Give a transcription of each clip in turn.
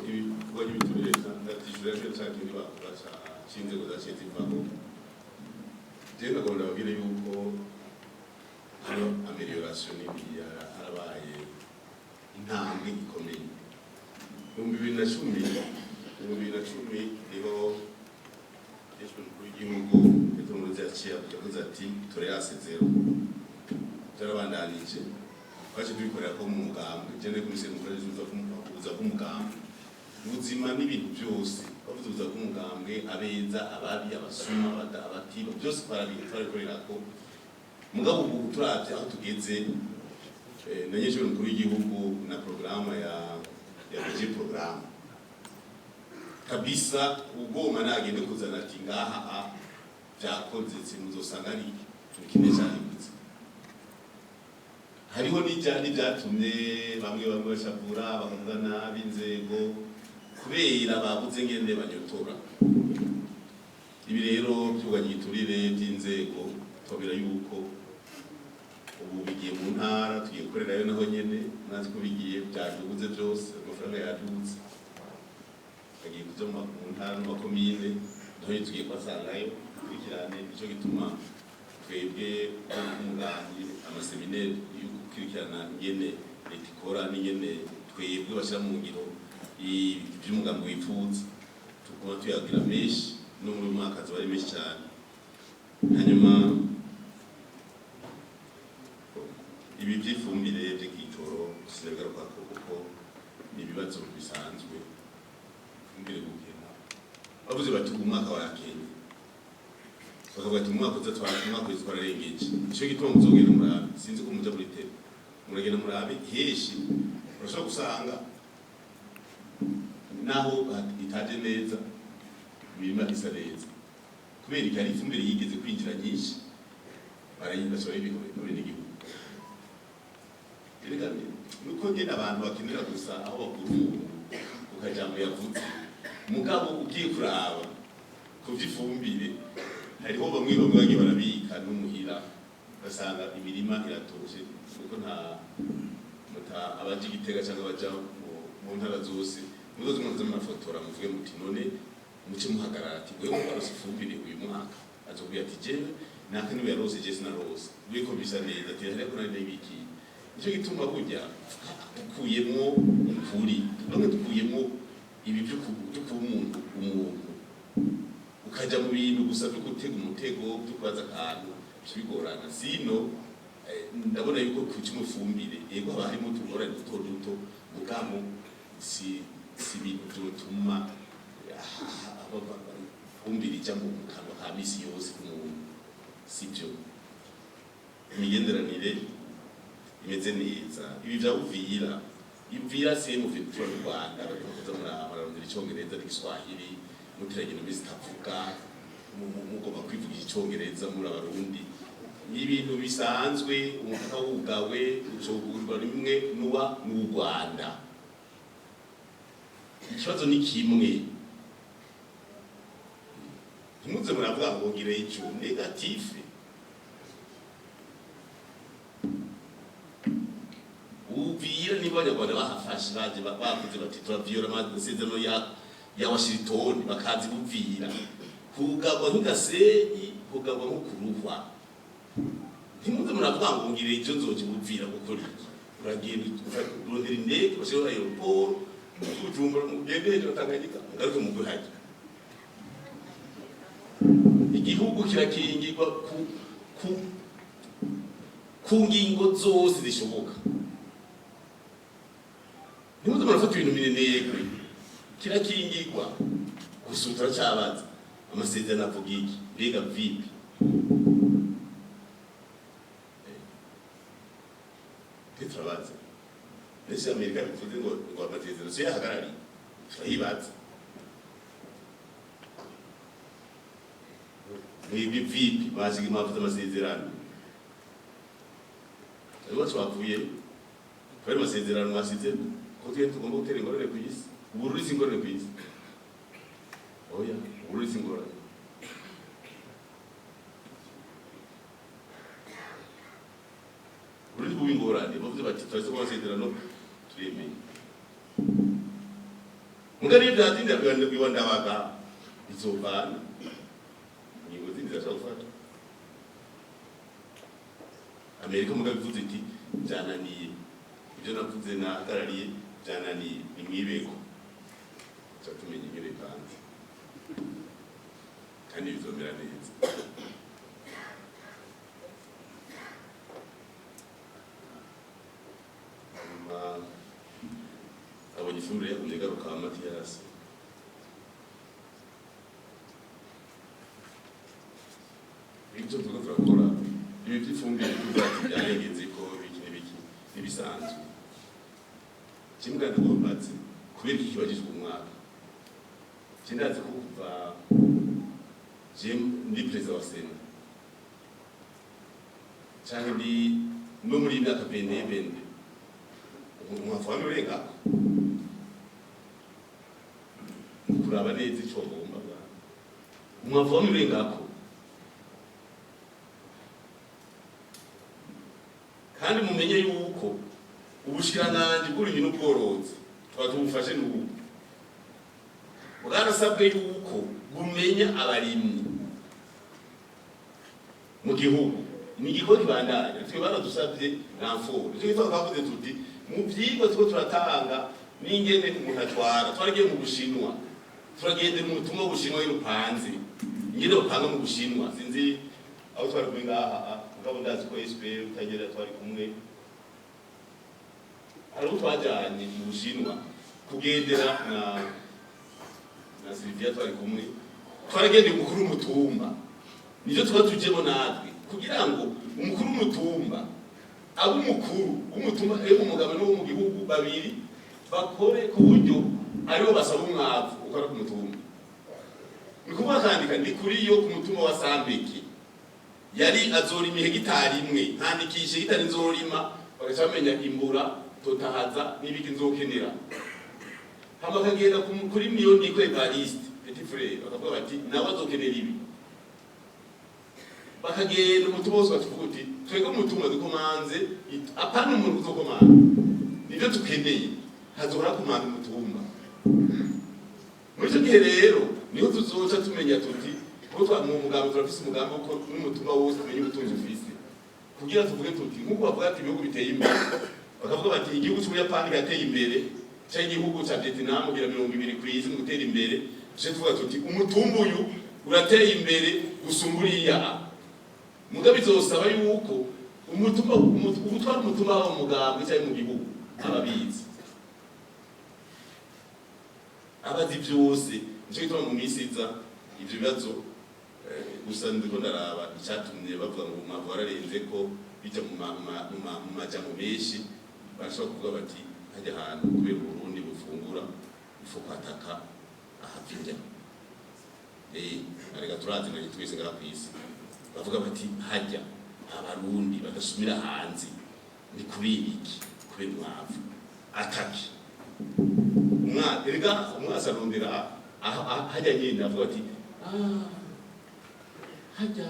ibikorwa by'imiturire ndatishyura rero cyane baca inzego zaciye zivaho je nagomba babwire yuko hano amelioration harabaye intambwe ikomeye mu 2010 niho Yesu w'igihugu yatonze yavuze ati tolerance zero byarabandanije baje dukorera ko mu mugambwe jene kumise mukoresha uza kumugambwe ubuzima n'ibintu byose bavuze uza kumugambwe abeza ababi abasuma abatiba byose barabikorera ko mugabo ubu turavye aho tugeze nanyeshe umukuru w'igihugu na programa ya budget program kabisa ugoma nagende kuzana ati ngaha byakoze muzosanga ari tukine cyane gutse hariho n'ijyani byatumye bamwe bashavura bakavuga nabi inzego kubera babuze ngende banyotora ibi rero byuganye iturire by'inzego tobera yuko ubu bigiye mu ntara tugiye gukorerayo naho nyene mwazi ko bigiye byadubuze byose amafaranga yadubuze agiye kuja mu ntara no komine naho tugiye kwasangayo kurikirane icyo gituma twebwe umugambi amaseminaire y'ukurikirana ingene leta ikora n'ingene twebwe bashyira mu ngiro iby'umugambi wifuza tukaba tuyagira menshi no muri mwaka bari menshi cyane hanyuma ibi by'ifumbire by'igitoro sinagaruka kuko ni ibibazo bisanzwe imbere gukena bavuze bati umwaka wa Kenya bakavuga ati umwaka uzatwara umwaka witwararengeje icyo gituma muzogenda murabe sinzi ko muja muri tebe muragenda murabe heshi urashobora gusanga naho itaje neza imirima isa neza kubera ikari ifumbire yigeze kwinjira nyinshi barayindashoye ibikorwa n'igihugu nuko ngene abantu bakenera gusa aho bakuru ukajambo yavuze mugabo ugiye kuraba kuvyifumbire hariho bamwe bagiye barabika n'umuhira basanga imirima iratoshe nuko nta abaje igitega cyangwa baja mu ntara zose muzoze mwaza murafotora muvuge muti none muce muhagarara ati wewe warose ifumbire uyu mwaka azobwiye ati jewe naka niwe yarose je sinarose wiko bisa neza ati ariko nari biki icyo gituma burya dukuyemo ukuri none dukuyemo ibi byo umuntu ukajya mu bintu gusa byo gutega umutego byo kwaza akantu bigorana sino ndabona yuko kucimufumbire yego harimo tugorana duto mugamo si bintu byotuma fumbire cyangwa mukano ha misi yose umuntu sibyo imigenderanire imeze neza ibi byavuvira ivira se mu vitu y'u Rwanda bakaza murarondera icyongereza n'igiswahili mutiragenda bizitavuga mugomba kwivuga icyongereza muri abarundi ibintu bisanzwe umupaka wugawe ucogurwa rimwe n'u Rwanda ikibazo ni kimwe ntimuze muravuga ngo ngire icyo negative uvira niba abanyarwanda bahafashe baje bavuze bati turaviyora amasezerano ya Washington bakazi buvira kugabwa nk'Gasenyi kugabwa nko kuruhwa ntimuze muravuga ngo ngire icyo nzoje buvira gukora iki uragenda urondera indege bashira aeroport kujumbura mugende ejo Tanganyika ngaruke mu guhaje igihugu kirakingirwa ku ngingo zose zishoboka nimuze murafata ibintu binenegwe kirakingirwa gusutura cyabaza amasezerano avuga iki mbega vipi turabaza ndetse Amerika bivuze ngo amasezerano so yahagarari turayibaza mwebwe vipi baziga impamvu z'amasezerano aribo twavuye kubera amasezerano mwasize ko tugomba gutera ingorane ku isi ubururu si ingorane ku isi oya ubururu si ingorane ubururu buba ingorane bavuze bati turazi ko amasezerano turemeye mugari byatinda bwanda baga izobana ingingo zindi zashobora Amerika mugabivuze iti byananiye ibyo navuze nahagarariye byananiye nimwibeko cyatumenye ingene kanze kandi bizomera neza abonye ifumbire yakumye garuka Matiyasi ibyo tuko turakora ibi by'ifumbire tuzati byarengeze ko biki nibisanzwe kimwe ndagombatse kubera iki kibagizwe umwaka kindaze ko kuva ndi perezida wa Sena cyane ndi no muri myaka bende umwafana urenga kuraba neza icyo bagomba umwafana urenga ko kandi mumenye yuko ubushikiranganje bw'uburimyi n'ubworozi twatubufashe n'ubu bwarasabwe yuko bumenya abarimyi mu gihugu ni igikoni bandanya twe baradusabye n'amforo cyo gitwa twavuze tuti mu byigwa two turatanga n'ingene umuntu atwara twaragiye mu Bushinwa turagende mu butumwa Bushinwa y'urupanze ingene bapanga mu Bushinwa sinzi aho twari kumwe ngaha ngabo ndazi ko SPR utagera twari kumwe ari twajanye mu Bushinwa kugendera na Sylvia twari kumwe twaragende umukuru w'umutumba nizo twatujemo natwe kugira ngo umukuru w'umutumba abo umukuru w'umutumba umugabo no mu gihugu babiri bakore ku buryo aribo basaba umwavu ukora ku mutumba nikuba kandika ndi kuri yo ku mutumba wa Sambeki yari azorima hegitari imwe nkandikishe hegitari nzorima bagacamenya imbura totahaza n'ibiki nzokenera hama kagenda kuri miliyoni ko Evariste petit frère bakavuga bati nawe azokenera ibi bakagenda umutumba wose batuvuga uti twego umutumba dukomanze apana umuntu uzokomanda nivyo tukeneye hazohora kumanda umutumba muri cyo gihe rero niho tuzoca tumenya tuti ko mu mugambo turafise umugambo ko n'umutumba wose tumenye ubutunzi ufise kugira tuvuge tuti nkuko bavuga ati ibihugu biteye imbere bakavuga bati igihugu cy'Ubuyapani gateye imbere cyangwa igihugu cya Vietnam kugira 20 kw'izi mu gutera imbere tuje tuvuga tuti umutumba uyu urateye imbere gusumburiya mugabe bizosaba yuko umutumba ubutwara umutumba wa mugambo cyangwa mu gihugu ababizi abazi byose nicyo gituma mu misiza ibyo bibazo gusa ndiko ndaraba icyatumye bavuga ngo umwavu wararenze ko bijya mu majambo menshi bashobora kuvuga bati hajya ahantu kubera Burundi bufungura ifu kwataka ahapinja arega turaziranye twese ngara kwisi bavuga bati hajya abarundi badasumira hanze ni kubera iki kubera umwavu ataki umwasa arondera hajya nyine avuga ati hajya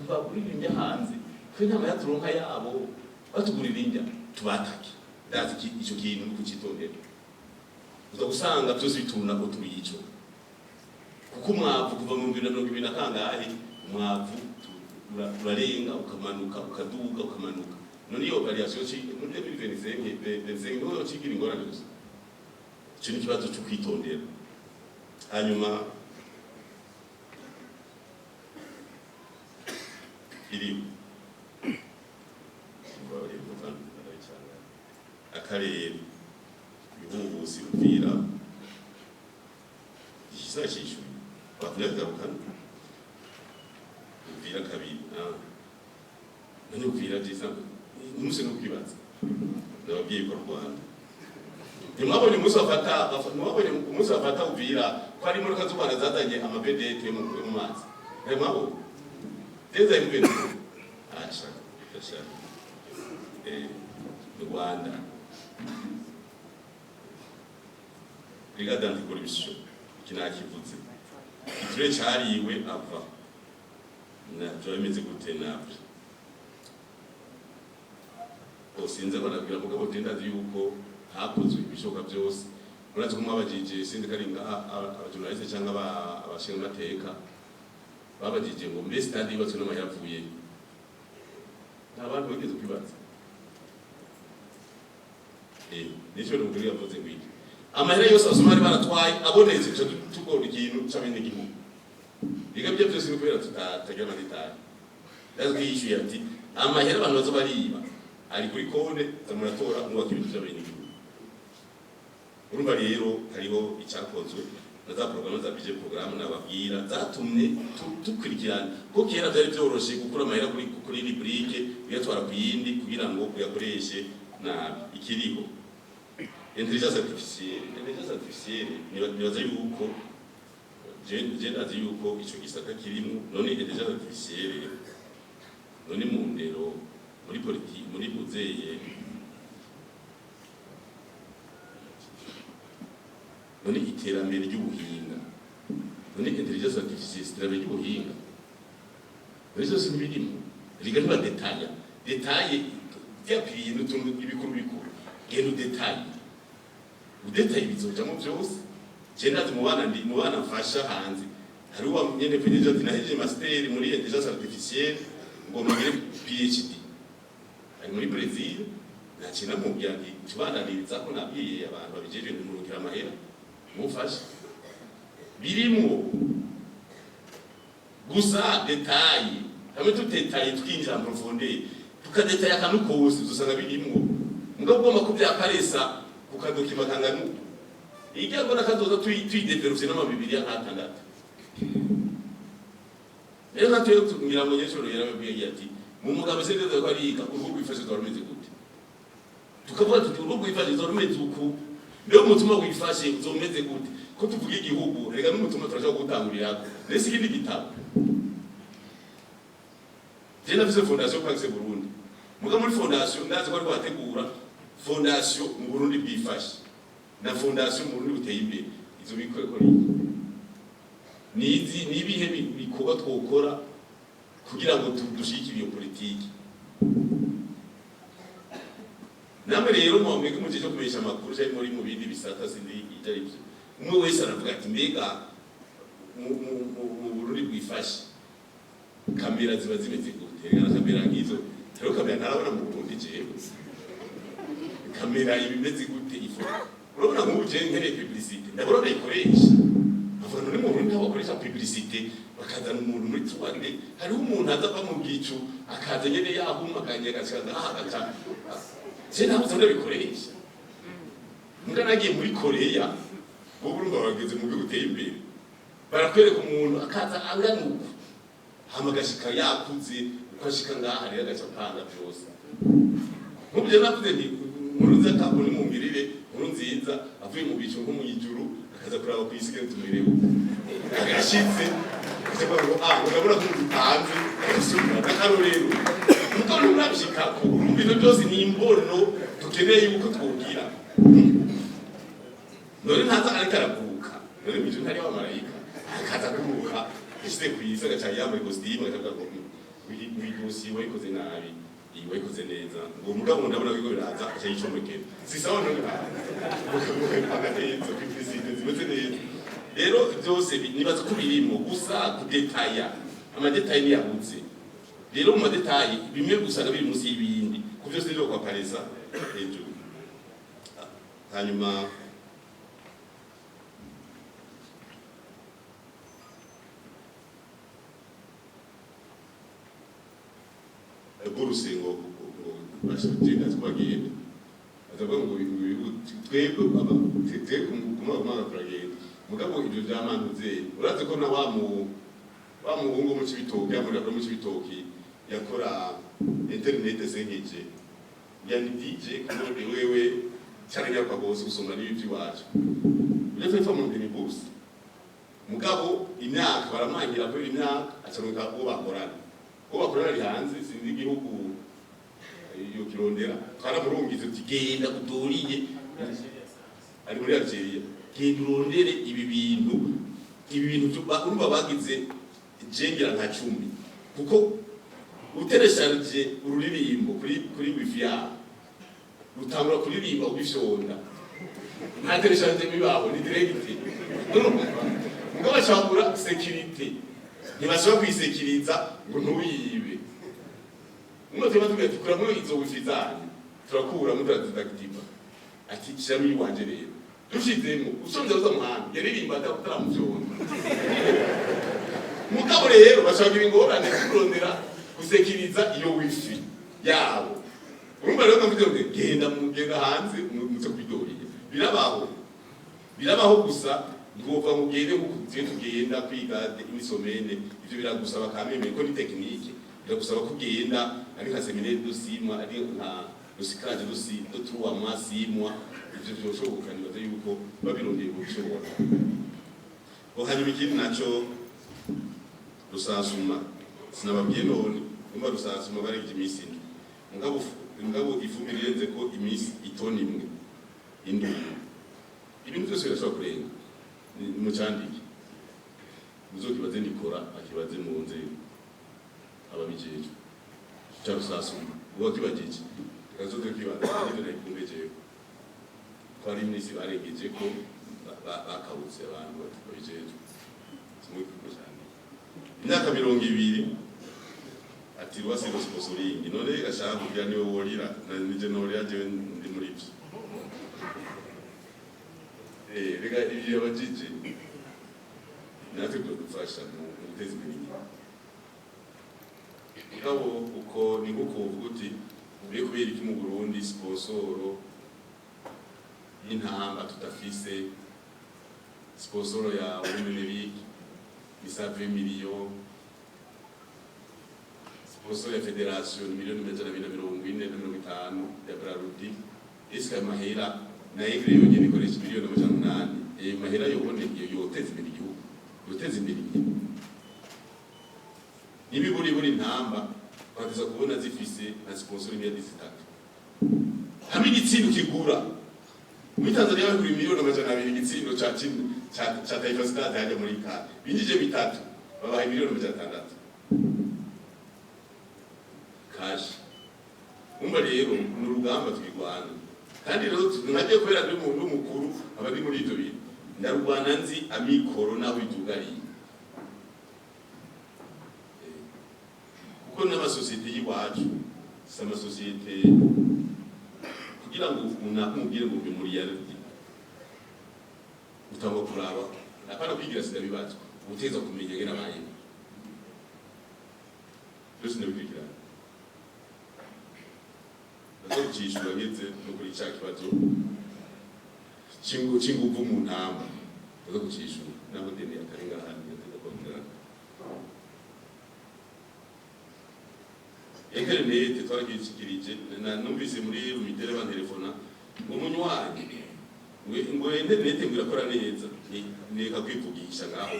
bagurira indya hanze twe nta mayaturonka yabo batugurira indya tubatake ndazi icyo kintu no kucitondera uza gusanga byose bituna ko tubiyico kuko umwavu kuva mu 2020 kangahe umwavu urarenga ukamanuka ukaduga ukamanuka none iyo variation muri 2025 no cigira ingorane gusa cyo ni kibazo cyo kwitondera hanyuma iri akarere ibihubuzi Uvira ishishishuye bavuye garukana Uvira kabiri none Uvira byiza n'umuse no kwibaza ndababwiye ko Rwanda nimwabonye umunsi wafata Uvira ko ari muri kazubana zazanye amabedete mu mazi mwabonye teza imbere acha Rwanda rigada ndikora ibisho kinakivuze iture cyariwe ava na bimeze gute nabyo osinze barabwira mugabo tendazi yuko hakozwe ibishoka byose urazi ko mwabajije sindi karinga abajournaliste cyangwa abashinga amateka babajije ngo mbese stade yubatswe n'amahera avuye nta bantu bageze kwibaza nico n'umugore yavuze ngo iki amahera yose abasomali baratwaye abonetse cyo tugora ikintu cy'abene gihugu igabye byose ni kubera tutagira amadetaye lazwi yishuye ati amahera abantu bazo bariba ari kuri konte zamuratora mwubaka ibintu by'abene gihugu urumva rero hariho icyakozwe na za porogaramu za budget programme n'ababwira zatumye tukurikirana ko kera byari byoroshe gukura amahera kuri rubrique uyatwara ku yindi kugira ngo uyakoreshe na ikiriho intelligence artificielle nibaza yuko je ndazi yuko ico gisata kirimo none intelligence artificielle none mu ndero muri politiki muri muzeye none iterambere ry'ubuhinga none intelligence artificielle iterambere ry'ubuhinga bizo sinibirimo riga niba detaye byapiriye n'utuntu ibikuru gendo detaye udetaye bizojamo byose je ndazi mu bana mfasha hanze hari uwa nyene pejeje ati naheje master muri intelligence artificielle ngo magire PhD ari muri Brazil nakina mu byandi tubananiriza ko nabwiye abantu babijeje n'umurukira amahera mufasha birimo gusa detaye hamwe tutetaye twinjira mu profondeur tukadetaye akantu kose dusanga birimo ngabwo makubya aparesa ukadokima kanganu igiye na kazoza twidevelope na mabibiri nk'atandatu rero natwe tugira ngo nyeshuro yarabwiye ati mu mugabo se neza ko ari urugo rwifashe dorumeze gute tukavuga tuti urugo rwifashe dorumeze uku leo mutuma wifashe uzomeze gute ko tuvuga igihugu rega n'umutuma turashaka gutangurira nese ikindi gitabo je nafise fondation Pax Burundi muga muri fondation ndazi ko rwategura fondation mu Burundi bwifashe na fondation mu Burundi buteye imbere izo bikorera nibihe bikoba twokora kugira ngo dushikire iyo politiki namwe rero mwamwege mu cyo kubesha amakuru cyari muri mu bindi bisata sindi itari byo umwe wese aravuga ati mbega mu Burundi bwifashe kamera ziba zimeze gute rega kamera ngizo rero kamera narabona mu Burundi jewe kamera ibimeze gute ifo urabona mu buje nkere publicité ndabona ikoresha avuga none mu Burundi bakoresha publicité bakazana umuntu muri twande hariho umuntu azava mu gicu akaza nyene yahuma akanyegashaka ahagaca je ntabwo ndabikoresha mbwa nagiye muri Korea bo burumva bageze mu gihugu guteye imbere barakwereka umuntu akaza anganuka hamagashika yakuze ukashika ngaha rero agaca panga byose nkubye navuze nti muruza kabone mu ngirire nkuru nziza avuye mu bicu nko mu ijuru akaza kuraba ku isi tumireho agashitse cyangwa ngo urabura ko utanze asubira nakarorero nuko nurabishika ko ibintu byose ni imbono tukeneye yuko twubwira none ntaza ariko arakuka none mu ijuru ntari abamarayika akaza kuruka ishite ku isi agaca yambaye costume akavuga ngo wigosi wayikoze nabi wayikoze neza ngo mugabo ndabona ko biraza acha yicomekera sisawa none agateza publicité zimeze neza rero byose nibaza ko birimo gusa kudetaya amadetaye ni yabutse rero mu madetaye bimwe gusa biri munsi y'ibindi ku byose rero kwa pareza hejuru hanyuma burusengo bashobora twagenda atavuga ngo twebwe kuma turagenda mugabo ibyo byamanutse uraze ko na wa muhungu mu Cibitoke yamurira mu Cibitoke yakora internet sengeje yani DJ kandi wewe cyane yakwa bose usomana n'ibyo wacu uje fa mu ndimi bose mugabo imyaka baramangira ko imyaka acaruka uwo bakorana ari hanze sinzi igihugu iyo kirondera twaramurungize tugenda udoriye ari muri Algeria genda urondere ibi bintu urumva bagize jengera nka 10 kuko uteresharije ururirimbo kuri wifi ya rutangura kuririmba ubishonda nta telecharge bibaho ni direct ngo bashobora security ntibashobora kwisekiriza ngo ntuyibe umwe tuba tukura muri izo wifizanye turakura muri radioactive ati shami wanje rero dushizemo usonze uza muhanda yaririmba ataramuvyona mugabo rero bashobora ingorane kurondera gusekiriza iyo wifi yabo urumva rero nkamuvyo genda hanze muze kwidoriye birabaho gusa ngova mugende mukuziye tugenda kwiga imisomene ivyo biragusaba kameme ko ni technique biragusaba kugenda ari nka seminaire dosimwa ari nka dosikage dosi do 3 mois 6 mois ivyo byoshoboka nibaza yuko babirondeye gushobora hanyuma ikindi naco rusasuma sinababwiye none umva rusasuma bari imisi mugabo ifumbire irenze ko imisi itoni imwe induru ibintu byose birashobora kurenga mu cyandike muzokibaze nikora akibaze mu nzego ababijeje cya rusasuma uwo kibagije kazote kibaza n'ibyo nayikumbeje ko ari imisi barengeje ko bakabutse abantu babijeje kimwe cyane imyaka 200 ati rwase sponsoring none gashaka kugira niwe worira nije nore yaje ndi muri byo rega ibyo abajije natwe dufasha mu guteza imbere ngabo uko ni guko uvuguti ubiye kubera iki mu Burundi sponsoro y'intamba tutafise sponsoro ya Olympique isave million sponsor ya federation milioni 140 ya Brarudi iska mahera na igre yonyene ikoresha milioni 800 mahera yobone yoteza imbere igihugu yoteza imbere igihugu buri ntamba bateza kubona zifise na sponsor ya disitatu hamwe igitsindo kigura muri Tanzania bakuri milioni 200 igitsindo cha Taifa Stars yaje muri ka binjije bitatu babaye milioni 600 cash umba rero n'urugamba twigwana kandi rero tunagiye kwera ndi umuntu mukuru abari muri ivyo bintu ndarugwana nzi amikoro naho idugari kuko n'amasosiyete y'iwacu sama societe kugira ngo unakubwire ngo muri yardi utanga kuraba apana kwigira sida bibazo uteza kumenya gena baye byose ndabigira Chishura ngeze no kuri cya kibazo kinguvu mu ntamba zo kuchishura nabo dene yakarenga handi yateza kongera internet twagishikirije numvise muri rumitere ba telefona umunywanyi ngo internet ngirakora neza neka kwivugisha ngaho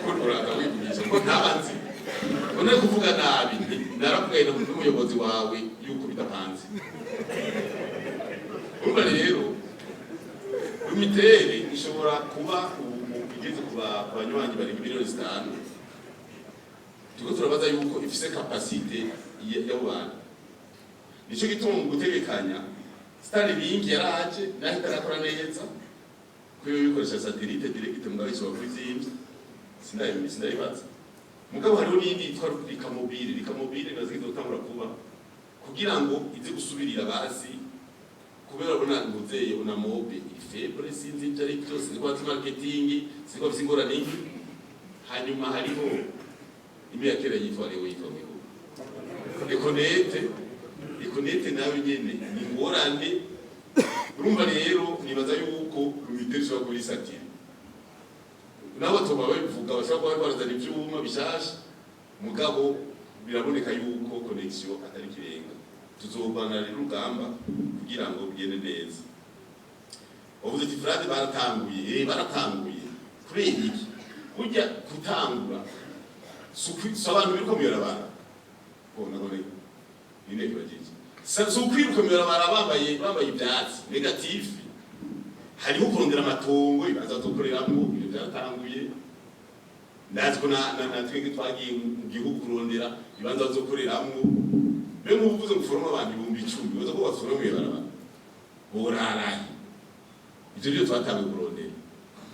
ko uraka kwivugisha ko ntabanzi One kuvuga nabi narakugayina mu muyobozi wawe yuko bidapanze umva rero rumitere ishobora kuba igeze kuba abanywanyi bari miliyoni 5 tuko turabaza yuko ifise capacité y'abantu nico gituma gutegekanya Starlink yaraje naho itarakora neza kuyo bikoresha satellite direct mu gabiso kuzimba sindayibaza mugabo hariho n'indi yitwa rikamobile nazigize gutangura kuba kugira ngo ize gusubirira basi kubera bona nguzeye una mobe ifebre sinzi byari byose ni kwa marketing siko bisingora ningi hanyuma hariho imyakera yitwa lewe yikomeye ikonete nawe nyene ni ngorane urumva rero nibaza yuko rumitersho kuri satire nabo tuba babivuga bashobora kuba barazana ibyuma bishasha mugabo biraboneka yuko connection atari kirenga tuzobana rero urugamba kugira ngo bigende neza uvuze ati Frade baratanguye kuri iki ujya kutangura abantu birukomera abantu ko nabone ninde kibagije kwirukomera bambaye ibyatsi negative hariho kurondera amatongo ibaza tokoreramo ibyo byaratanguye ndazi ko na twege twagiye mu gihugu kurondera ibanza zokoreramo be mu buvuze guforoma abantu 10,000 baza ko baforoma baraba boraraye ivyo ryo twatangiye kurondera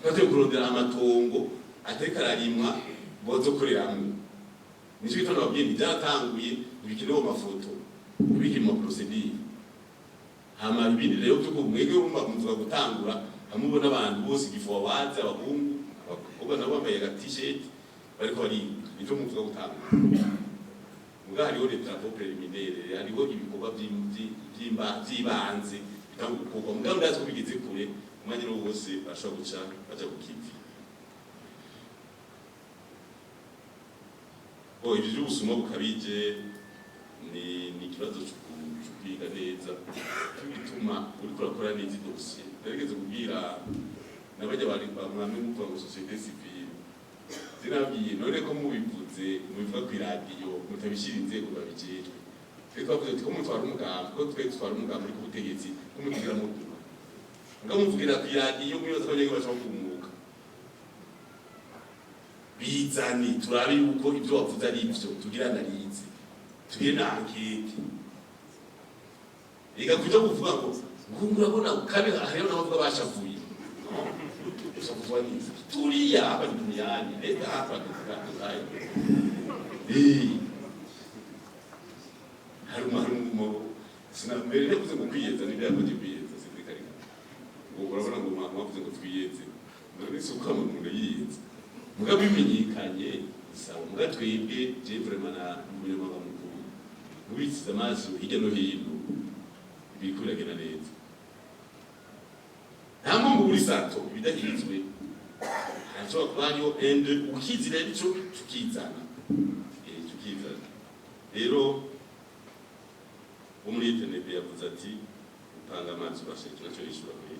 twateye kurondera amatongo atari kararimwa bozokoreramwo nico gituma nababwiye ntibyatanguye ibikenewe amafoto ibikiri mu procedure hama ibindi rero byo kumwege muvuga gutangura hamubona abantu bose igifuwa waza abahungu abakobwa nabo bambaye aga-t-shirt bariko bari nico muvuga gutangura muga hariho les travaux préliminaires hariho ibikorwa by'ibanze bitanga gukorwa muga ndazi ko bigeze kure umwanya wose bashobora guca baja kukivi ibyo by'ubusuma bukabije ni ikibazo cyo kwiga neza bituma uri kurakora neza idosiye narigeze kubwira n'abajya bari bamwe muvuga ngo société civile zinabwiye none ko mubivuze mubivuga ku radio mutabishira inzego babijejwe twe twavuze ko mutwara umugambi ko twe twara umugambi uri ku butegetsi ko mutigira mu duka ngamuvugira ku radio muyoza ko nyege bashaka kumuka bizani turabe yuko ibyo wavuze ari ibyo tugira analize tugire na enquête ega kuja kuvuga ngo ngurabona kabe hariyo n'abavuga bashavuye ushavuye ni turiya hapa duniani leta hapa tukayo harumo sina mbere kuze ngo kwiyeza ni byako kwiyeza sindikari ngo urabona ngo mwavuze ngo twiyeze none suka mu ngo yiyeze muga bimenyekanye sawa muga twebwe je vraiment na umunyamabanga mukuru mubitsiza amaso hirya no hino bikuragena neza nta mpamvu buri sato ibidahizwe ntashobora kuba hariho ende ukizira ico tukizana rero umuri TNB yavuze ati upanga amazi urashaka nacyo yishura kuri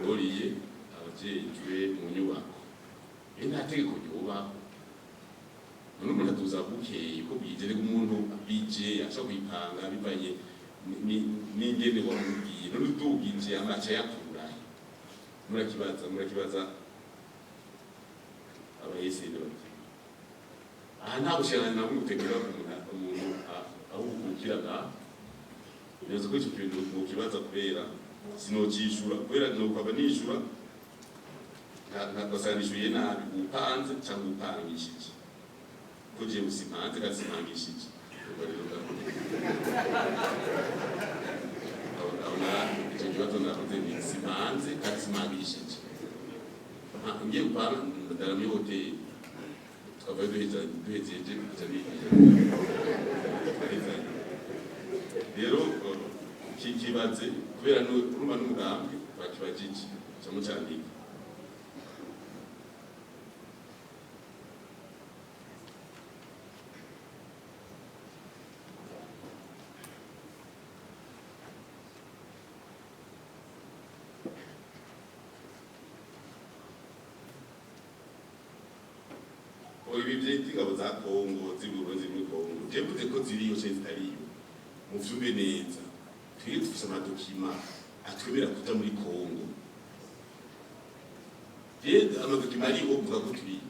ngoriye abajejwe mu nyubako nta tegeko ryubaho none umuntu atuza bukeye ko bwigere umuntu bije ashaka kwipanga bivanye n'ingene wamubwiye none udugije amaca yakurahe murakibaza abayesende bati aha nta bushirana na mutegera umuntu aho ukukiraga neza ko icyo kintu mu kibaza kubera sinokishura kubera nuko nishura ntakosanishuye nabi upanze cyangwa upangishije ko je usimanze gasimangishije icyo kibazo nakoze ni simanze gasimangishije ngiye gupanga ndara muri hoteli tukavayo duhejeje rero kibaze kubera n'urumva n'umugambi bakibajije cyamucandika ibi by'ingabo za Kongo z'Uburundi muri Kongo jevuze ko ziriyo cyo zitariyo muvyumve neza twiye dufise amadokima atwemera kuja muri Kongo amadokima ari uvuga ko turi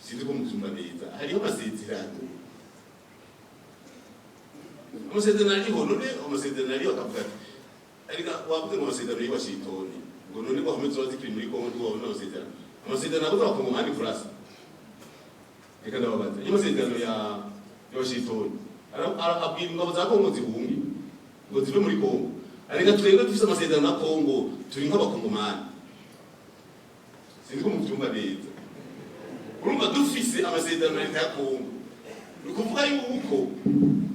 sinzi ko muvyumva neza hariho amasezerano ariho none amasezerano ariho akavuga ariko wavuze ngo amasezerano ari Washington ngo none ko hameze zikiri muri Kongo wabona amasezerano abo bakongo mani France eka ndababaza amasezerano ya Washington abwira ingabo za Kongo zihunge ngo zive muri Kongo ariko twebwe dufise amasezerano na Kongo turi nk'abakongomani sinzi ko muvyumva neza urumva dufise amasezerano ya Kongo ukuvuga yuko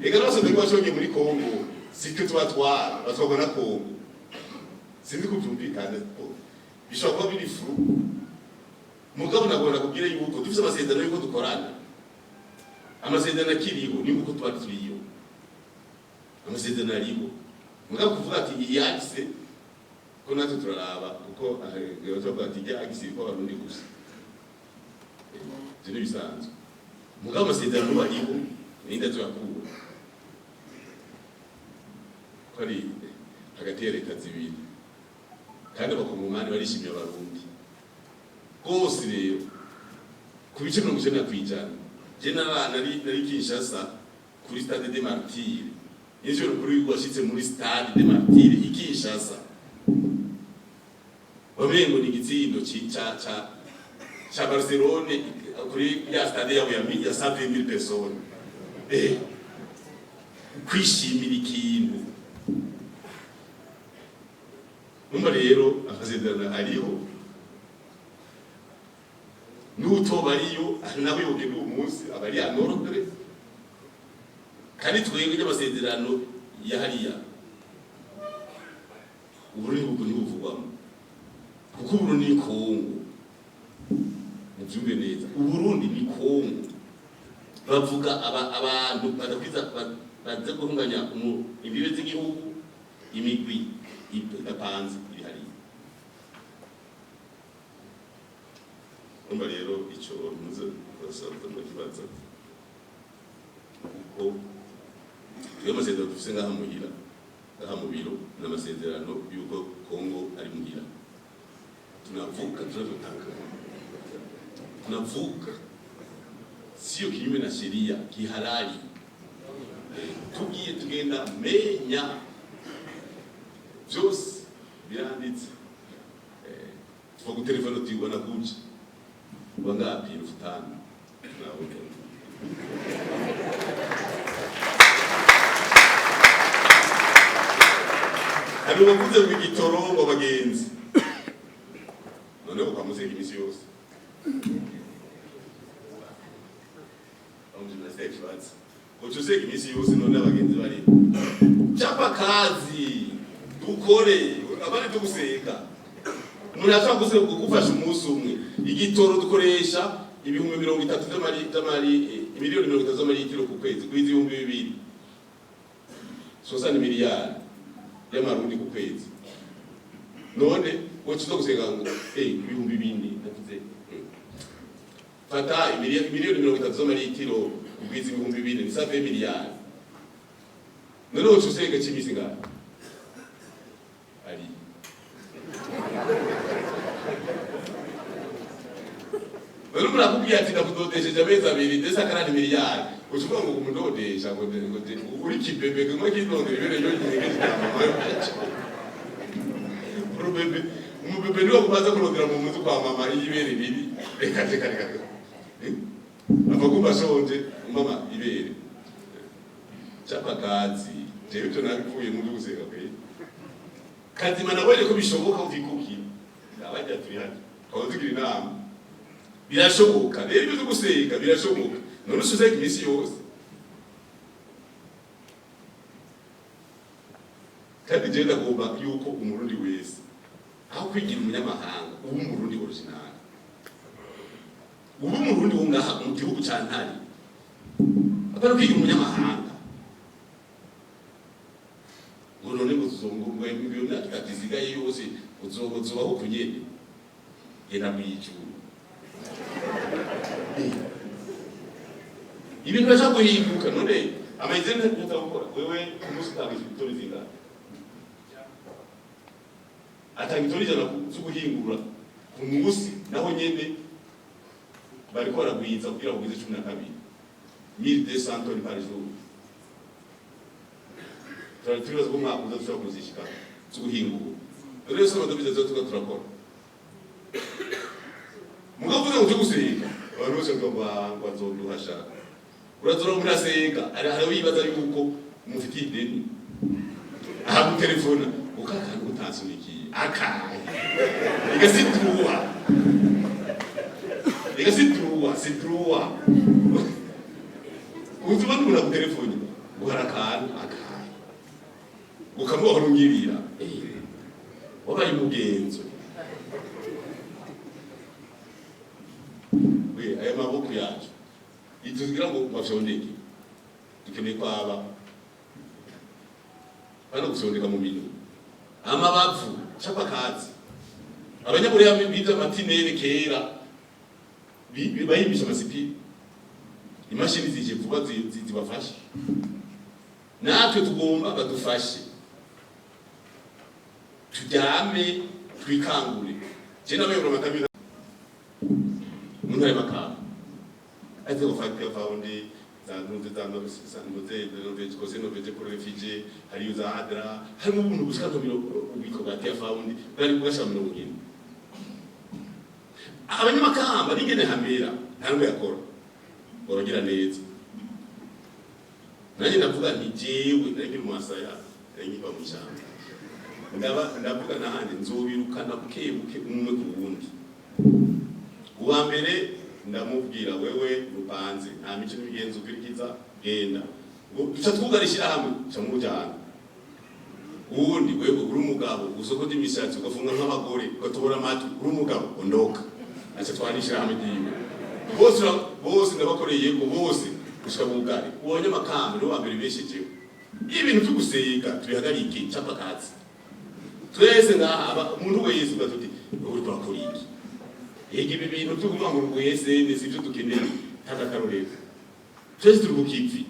eka n'abasirikare bashonye muri Kongo sitwe tubatwara batwagwa na Kongo sinzi ko byumvikana ko bishobora kuba biri furu mugabo nagora kubwira yuko dufise amasezerano yuko dukorana amasezerano akiriho ni uko twari turiyo amasezerano ariho mugabo kuvuga ati iyagise ko natwe turaraba kuko abavuga ati iyagise ko abarundi gusa zino bisanzwe mugabo amasezerano ariho ninda tuyakura ko ari hagati ya leta zibiri kandi abakongomani barishimye abarundi bose rero ku bice 90% je nari Kinshasa kuri stade des Martyrs ejo kuri washitse muri stade des Martyrs ikishasa wamengo ni gitsindo cha Barcelona kuri ya stade yabo ya 120,000 personnes kwishimira ikintu numva rero akazedana ariho nutoba ariyo nawe yoge umunsi abari anorokere kandi twebwe n'amasezerano ya hariya Uburundi buko ntibuvugwamo kuko Uburundi ni Kongo mubyumve neza Uburundi ni Kongo bavuga abantu badakwiza baze guhunganya imbibe z'igihugu imigwi ipanze iri hariya umva rero icyo muze basaza mu kibazo kuko iyo amasezerano dufise ngaha muhira ngaha mu biro n'amasezerano y'uko Kongo ari muhira tunavuka sio kinyume na sheria kihalali tugiye tugenda menya byose biranditse tuva ku telefone tubona kuja wangapi 5,000 nawe ari wakuze mu gitoro ngo bagenzi none ko kamuze imisi yose Uchuze kimisi yose none abagenzi bari chapa kazi dukore abari tuguseka umuntu ashaka gufasha umunsi umwe igitoro dukoresha ibihumbi 30 miliyoni 30 z'amaritiro ku kwezi kwizi 2,000 60 miliyari y'amarundi ku kwezi none wocuza guseka ngo ibihumbi 4 ndavuze fata miliyoni 30 z'amaritiro ubwizi 2,000 ni safe miliyari none wocusenga kimisi ngaho ari none murakubwiye ati ndakudodesheje amezi 2 ndetse akarani miliyari ucuvuga ngo kumudodesha ngo uri kibebe ngo kidondo ibere yo nyine probebe umubebe niwo kubaza kurondera mu muzi kwa mama ibere biri reka abakumba sonje mama ibere chapa kazi jewe to nabivuye mu guseka pe kazi manabonye ko bishoboka uvikuki abajya turi hano twazigira inama birashoboka rero ibyo guseka birashoboka none usuze imisi yose kandi je ndagomba yuko umurundi wese aho kwigira umunyamahanga ubu umurundi original ubu umurundi wungaha mu gihugu cyantari apara kwigira umunyamahanga none muzungu ibyo natakazigaye yose uzobaho kunyene yena mwijuru ibintu bashaka guhinduka none amazina ntazakora wewe umunsi utangiza ibitori zingana atanga itori jana kuguhingura ku munsi naho nyene bariko baragwiza kugira ngo ugize 12 1200 tonnes par jour turibaza ko mwaka uza kuzishika tuguhingura rero soma dobize zo turakora mugavuze ngo tuguseka abantu bose ngo nzoduhasha urazora murasenga ari wibaza yuko mufite ideni aha mu telefone ukakana utansunikiye akaye igasitrua uzubona umuntu ku telefone uharakana akaye ukamuha rungirira wabaye umugenzo aya maboko yacu itugira ngo mashondeke dukeneye kwaba bana gusondeka mu bintu amabavu chapa kazi abanyaburiya biza matinere kera bayimisha amasipi imashini zije vuba zibafashe natwe tugomba badufashe tujyame twikangure je nawe uramatabi Muna makamba ati ufate faundi cose no vete pour réfugiés hari za adra hari ubuntu gushaka ubiko bwa found bari bwashaka mu ngine abanyamakamba ningene hamera ntabwo yakora borogira neza nanye ndavuga nti jewe nagira umusaya ngiba mu cyamba ndavuga nahandi nzobirukana bukebuke umwe ku wundi uwa mbere ndamubwira wewe rupanze nta mico n'ibigenzo ukurikiza genda duca twugarishira hamwe ca mu jana uwundi wewe uri umugabo usokoje imishatsi ugafunga nk'abagore ugatobora amatwi uri umugabo ondoka acha twanishira hamwe diwe bose ndabakoreye ngo bose gushika bugari ubonye amakamba no bambere besheje ibintu byo gusega tubihagarike capakazi twese ngaha umuntu wese ugatuti uri twakora iki ibi bintu byo kuvuga ngo wese n'ivyo dukeneye taka karorero twese turi kukivi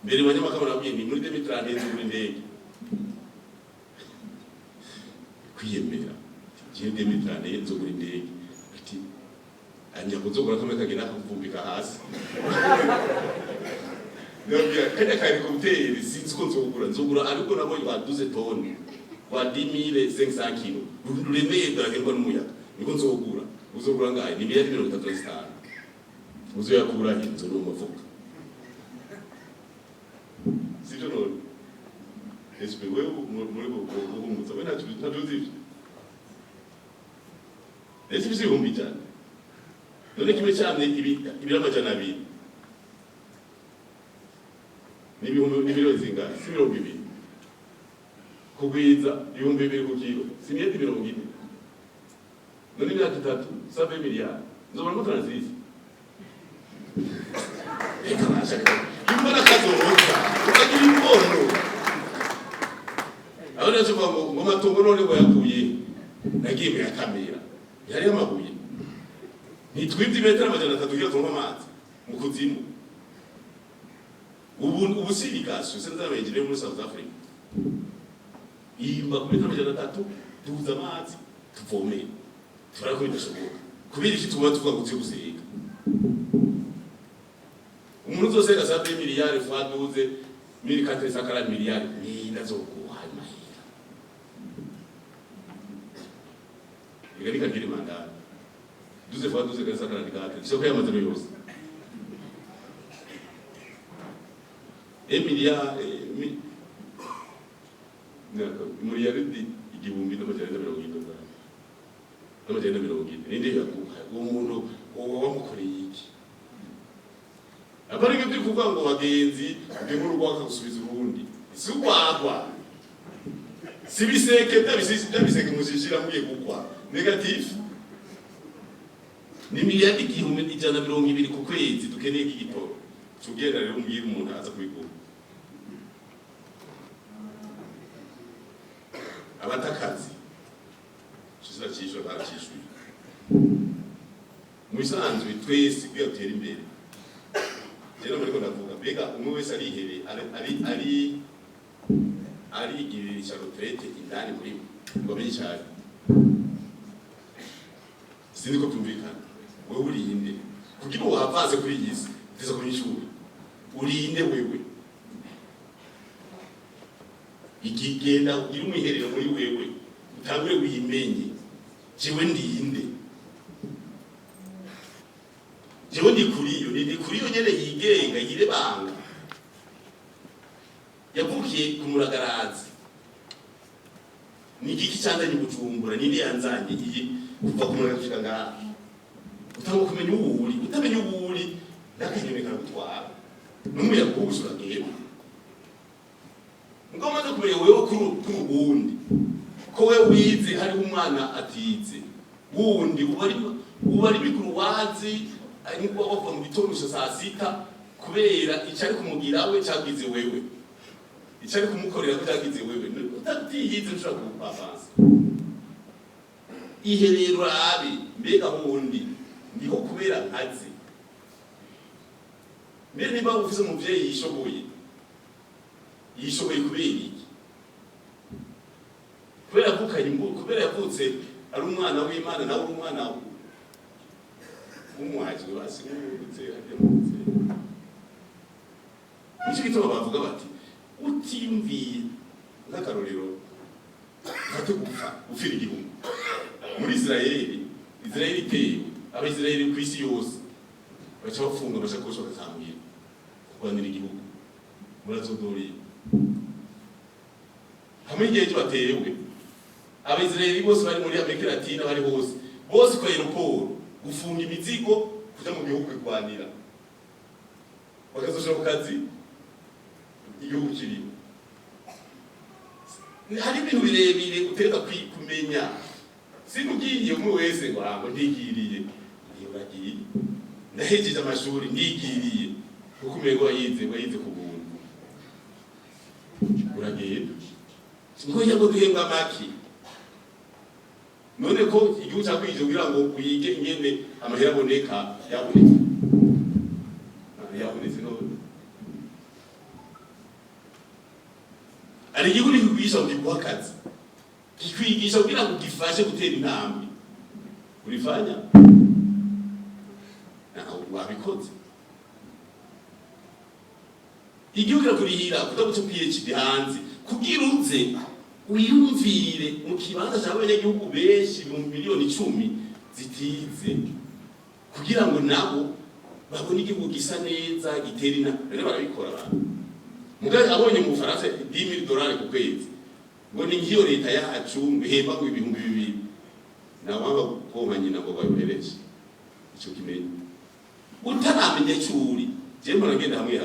mbere abanyamakamba nabwiye ni muri 2030 muri ndege kwiyemera gihe 2030 nzo muri ndege ati anya kuzogura kamwe kagera kuvumbika hasi nabwiye kanya kari kumuteri sinzi ko nzogura ariko nabo baduze toni wa 10,500 kilo uremeye daragerwa n'umuyaga niko nzogura uzogura ngaye ni 35 uzoyakura inzo no mavuka sivyo no espe wewe muri guhumutsa we ntajuzi ese bisi humbijana none kimwe cyane ibiramajana abiri ni miliyoni zingahe si 200 kugwiza 200 ku kilo si 120 none imyaka 3 7 miliyari nzobona ko transisi eka bashaka imbona kazoza ukagira imbono abana cyo ngo matungo none ngo yakuye nagiye mu yakamera yari amabuye nitwibye metero amajana 3 kiyo tonga amazi mu kuzimu ubu sirikasyo senzabeje muri South Africa imba ku metero amajana 3 duza amazi tuvomeye turakubita shoboka kubira iki tuba tuvuga ngo tse guseka umuntu zose gasabye miliyari faduze 1440 miliyari ni ndazokuha mahira igari kagiri mandara duze faduze gasakara ndikate soko yamaze yose miliyari igihumbi n'amajana 70 ninde yakuha umuntu wamukoreye iki aparike byo kuvuga ngo bagenzi ndimuru rwaka gusubiza urundi si kwagwa sibiseke ndabiseke musishira mugiye gukwa negative ni miliyari igihumbi 120 ku kwezi dukeneye igitoro tugenda rero mbwira umuntu aza kubikora abatakazi cizira cisho baracishwe musanzwe twese kwiyotera imbere rero muri ko ndavuga bega umwe wese ari ihebe ari igirisha retraite indani muri ngo bicyane siniko tumvikana wewe urinde kugira ngo wavaze kuri yisi ndiza kunyishura urinde wewe igigenda ugira umwiherero muri wewe utangure wimenye jewe ndinde jewe ndi kuriyo nyene yigenga yirebanga yavukiye kumuragarazi ni giki cyandanye Bujumbura nindi yanzanye iyi kuva kumuragashika ngaha utango kumenya uwuri utamenya uwuri nakanyemeka gutwara n'umuyaga ubusura ngema ngo maze kumenya wewe kuri ubundi ko we wize hari umwana atize wundi ubari bikuru wazi ariko wava mu gitondo saa 6 kubera icari kumugira we cyagize wewe icari kumukorera ko cyagize wewe utatiyize ushaka kubavansa iherero abi mbega wundi ndiho kubera nkazi mbere niba ufise umuvyeyi yishoboye kubera iki kubera yavutse ari umwana w'Imana nawe umwana umwajwe basigurutse hajyamutse nicyo gituma bavuga bati utimviye nk'akarorero ufate gupfa ufira igihugu muri Israeli iteye Abayisirayeli ku isi yose baca bafunga amashakoshi bakazamuye kurwanira igihugu murazodoriye hamwe igihe cyo batewe Abayisirayeli bose bari muri Amerika Latina bari bose ku aeroport gufunga imizigo kuja mu gihugu kwirwanira bakazoshira ku kazi igihugu kirimo. Hari ibintu birebire utereka kumenya sinugiye umwe wese ngo hango ndigiriye uragiye ndahejeje amashuri ndigiriye kuko umego wayize ku buntu uragiye ngo yago duhembwa amaki none ko igihugu cyakwije kugira ngo uyige ingene amahera aboneka yabonetse no ari igihugu kikwigisha ngo akazi kikwigisha kugira ngo gifashe gutera intambwe urifanya wabikoze igihugu kirakurihira kudabutse PhD hanze kugira uze uyumvire mu kibanza cy'abanyagihugu benshi mu miliyoni 10 zitize kugira ngo nabo babone igihugu gisa neza giterina rero barabikora abantu mugaye abonye mu Faransa $10,000 ku kwezi ngo ni ngiyo leta yacu mbihemba ngo ibihumbi 2,000 nawanga komanye nabo bayohereje ico kimenye utaramenya cyuri je mbona ngenda hamwe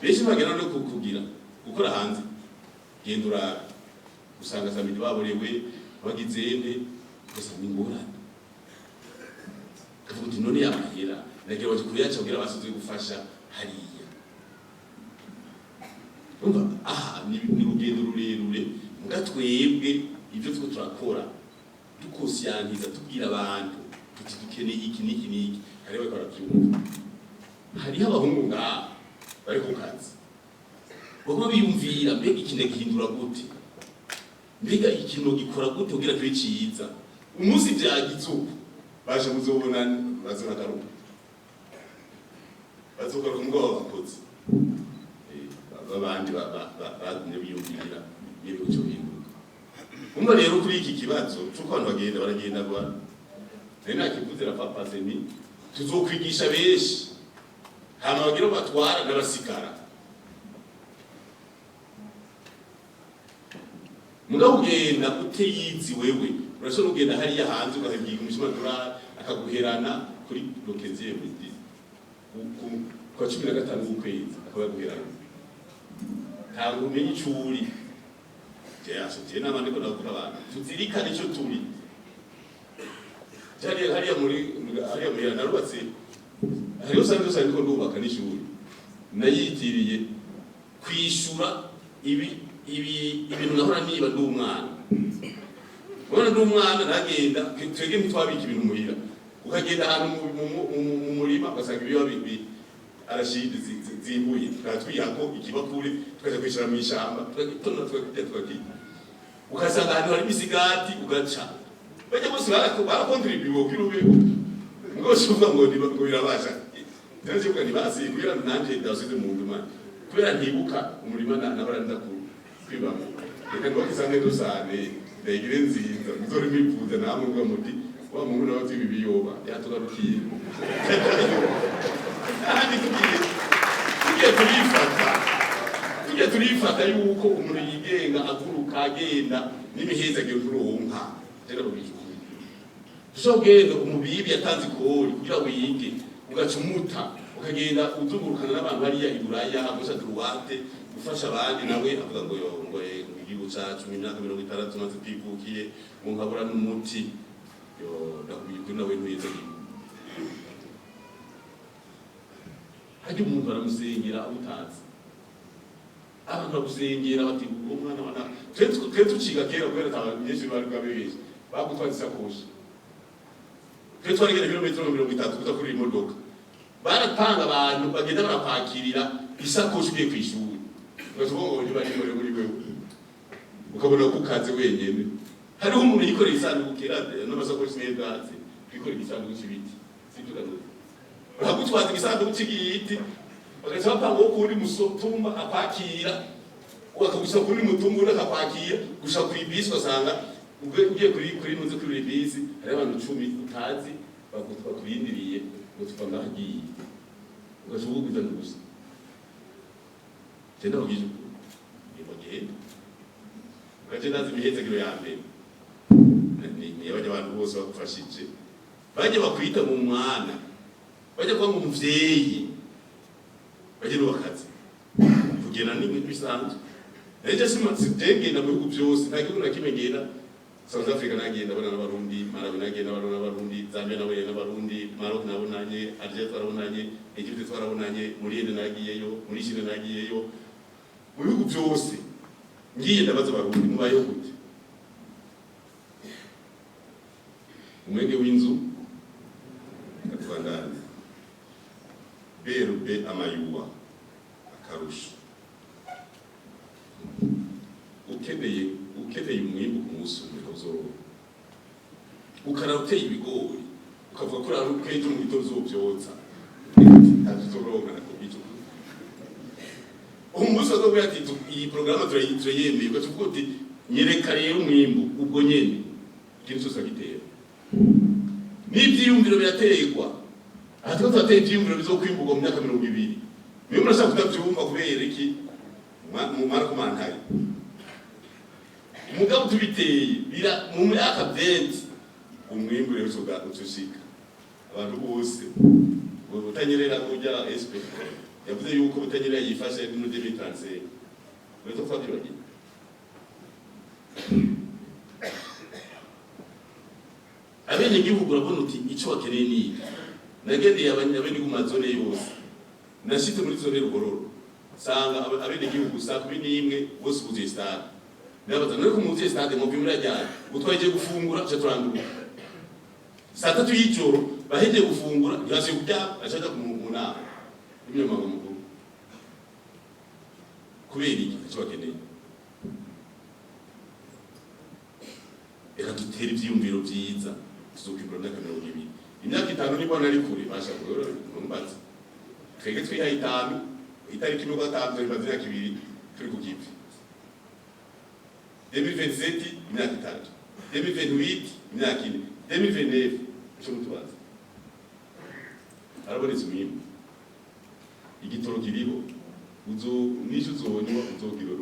benshi bagenda no kugira gukora hanze gendura usanga samidi baborewe bagizende gusa n'ingorane kavuga none yamahera nagira baje kuyacha kugira basuze gufasha hariya umva ni rugendo rurerure mugatwebwe ibyo two turakora dukosyantiza tubwira abantu tuti dukeneye iki hari bakora byumva hari abahungu bari ku kazi baba biyumvira mbega ikinde gihindura gute mbega ikintu gikora gute kugira kuri ciza umunsi byagize uko baje muzobona bazonagaruka bazokora kumugabo bakoze abandi bagumye biyumvira yego cyo hinduka umva rero kuri iki kibazo cyuko abantu baragenda rero nakivuze Papa Semi tuzokwigisha benshi hama bagira batwara n'abasikara mugabo ugenda uteyizi wewe urashobora kugenda hariya hanze ugahiga umushimagura akaguherana kuri lokeziye mudi kwa 15 ukwezi akabaguherana ntabwo umenye icuri je n'abandi ko nakora abantu tuzirikane ico turi hariya muri narubatse hariyo usanga ko ndubaka n'ishuri nayitiriye kwishura ibintu nahora niba ndumwana nagenda twege ntitwabika ibintu muhira ukagenda ahantu mu murima ugasanga ibiba arashidi zimbuye twiyako ikibakure tukaja kwishura mu ishamba tukagitona tukakita ukasanga ahantu hari imisigati ugaca bajya bose barakontribuye kirubego ngo shuva ngo birabasha nanje ko nibasi kugira nanje ndasize mu nduma kubera ntibuka umurima nabaranda kwibamo reka ngo kisange dusane ndegire nziza muzori mipuza namwe ngo muti wa mungu nawe tibi biyoba yatugarukiye kandi tugiye turifata yuko umuntu yigenga aguruka agenda n'imiheza agiye kuronka rero bijwe Shogenda umubibi yatanze kori kugira ngo yige ugacumuta ukagenda uzungurukana n'abantu hariya iburaya agusha duruwate ufasha abandi nawe avuga ngo igihugu cyacu mu myaka 60 maze kwikukiye mu nkabura n'umuti ndakubwira nawe ntuyeze hajye umuntu baramusengera utazi abantu bagusengera bati umwana wana twe tuciga kera kubera abanyeshuri bari bwabeje bagutwaza isakoshi twe twarigera kilometero 30 kuza kuri imodoka baratanga abantu bagenda barapakirira isakoshi ugiye kwishuri ugasubongo bari muri wewe ukabona ko kaze wenyene hariho umuntu yikoreye isanduku kera n'amasakoshi y'ubwatsi yikoreye isanduku cy'ibiti sibyo gato uragutwaza igisanduku cy'igiti bagaca bapanga wo kuri mutumba akwakira ukagusa kuri mutumba uri akakwakira gushaka kuri bisi ugasanga ugiye kuri ntuze kuri bisi hari abantu 10 utazi bakurindiriye ngo tuva ngahagiye ugaca uguguza gusa tenda bagije ibogenda ugaca ndazi imihezagiro ya mbere ni abantu bose bakufashije bajye bakwita mu mwana bajye kwa mu muvyeyi bajye no bakazi kugena ni bisanzwe eje simagenda mu bihugu byose nta gihugu nakimegera South Africa nagenda bana n'abarundi Malawi nagenda bana n'abarundi Zambia nabone n'abarundi Maroc nabonanye Algeria twarabonanye Egypt twarabonanye muri Yende nagiyeyo muri Chine nagiyeyo mu bihugu byose ngiye ndabaza abarundi mubayeho gute umwenge w'inzu atwandana berube amayuwa akarusha ukeneye umwimbu ku munsi umwe uzoro ukarawuteye ibigori ukavuga ko ari ukeje mu gitondo uzobyotsa azoronka na kubito umunsi azovuga ati iyi programme turayemeye ukavuga uti nyereka rero umwimbu ubwo nyene ikintu cyose agitera n'ibyiyumviro birategwa aha twateye ibyiyumviro bizokwimburwa mu myaka 20 niyo murashaka kutabyumva kubera iki mu mara kumantaye umugabo tubiteye bira mu myaka 20 umwimbu rero utushika abantu bose utanyerera kujya SP yavuze yuko utanyerera yifashe no 2035 weto fatira bagiye abene gihugu urabona uti ico bakeneye ni nagendeye abene ku mazone yose nashite muri zone rugororo sanga abene gihugu saa 11 bose buze stade nabaza nari kumuze stade mu bimura ryari utwaje gufungura cyo turanduka saa 3 y'ijoro baheje gufungura yaje kujya acaja kumunama imwe mama mukuru kubera iki cyo bakeneye era dutera ivyiyumviro byiza tuzokwibura na kamera y'ibiri imyaka 5 ni bwana ari kure basha kugora numbaza twege twihaye 5 itariki no gatatu imaze ya kibiri turi ku kipi 2027 imyaka 3 2028 imyaka 4 2029 cyo mutubaza arabonetse mwimbu igitoro kiriho uzo nisho uzonywa uzogira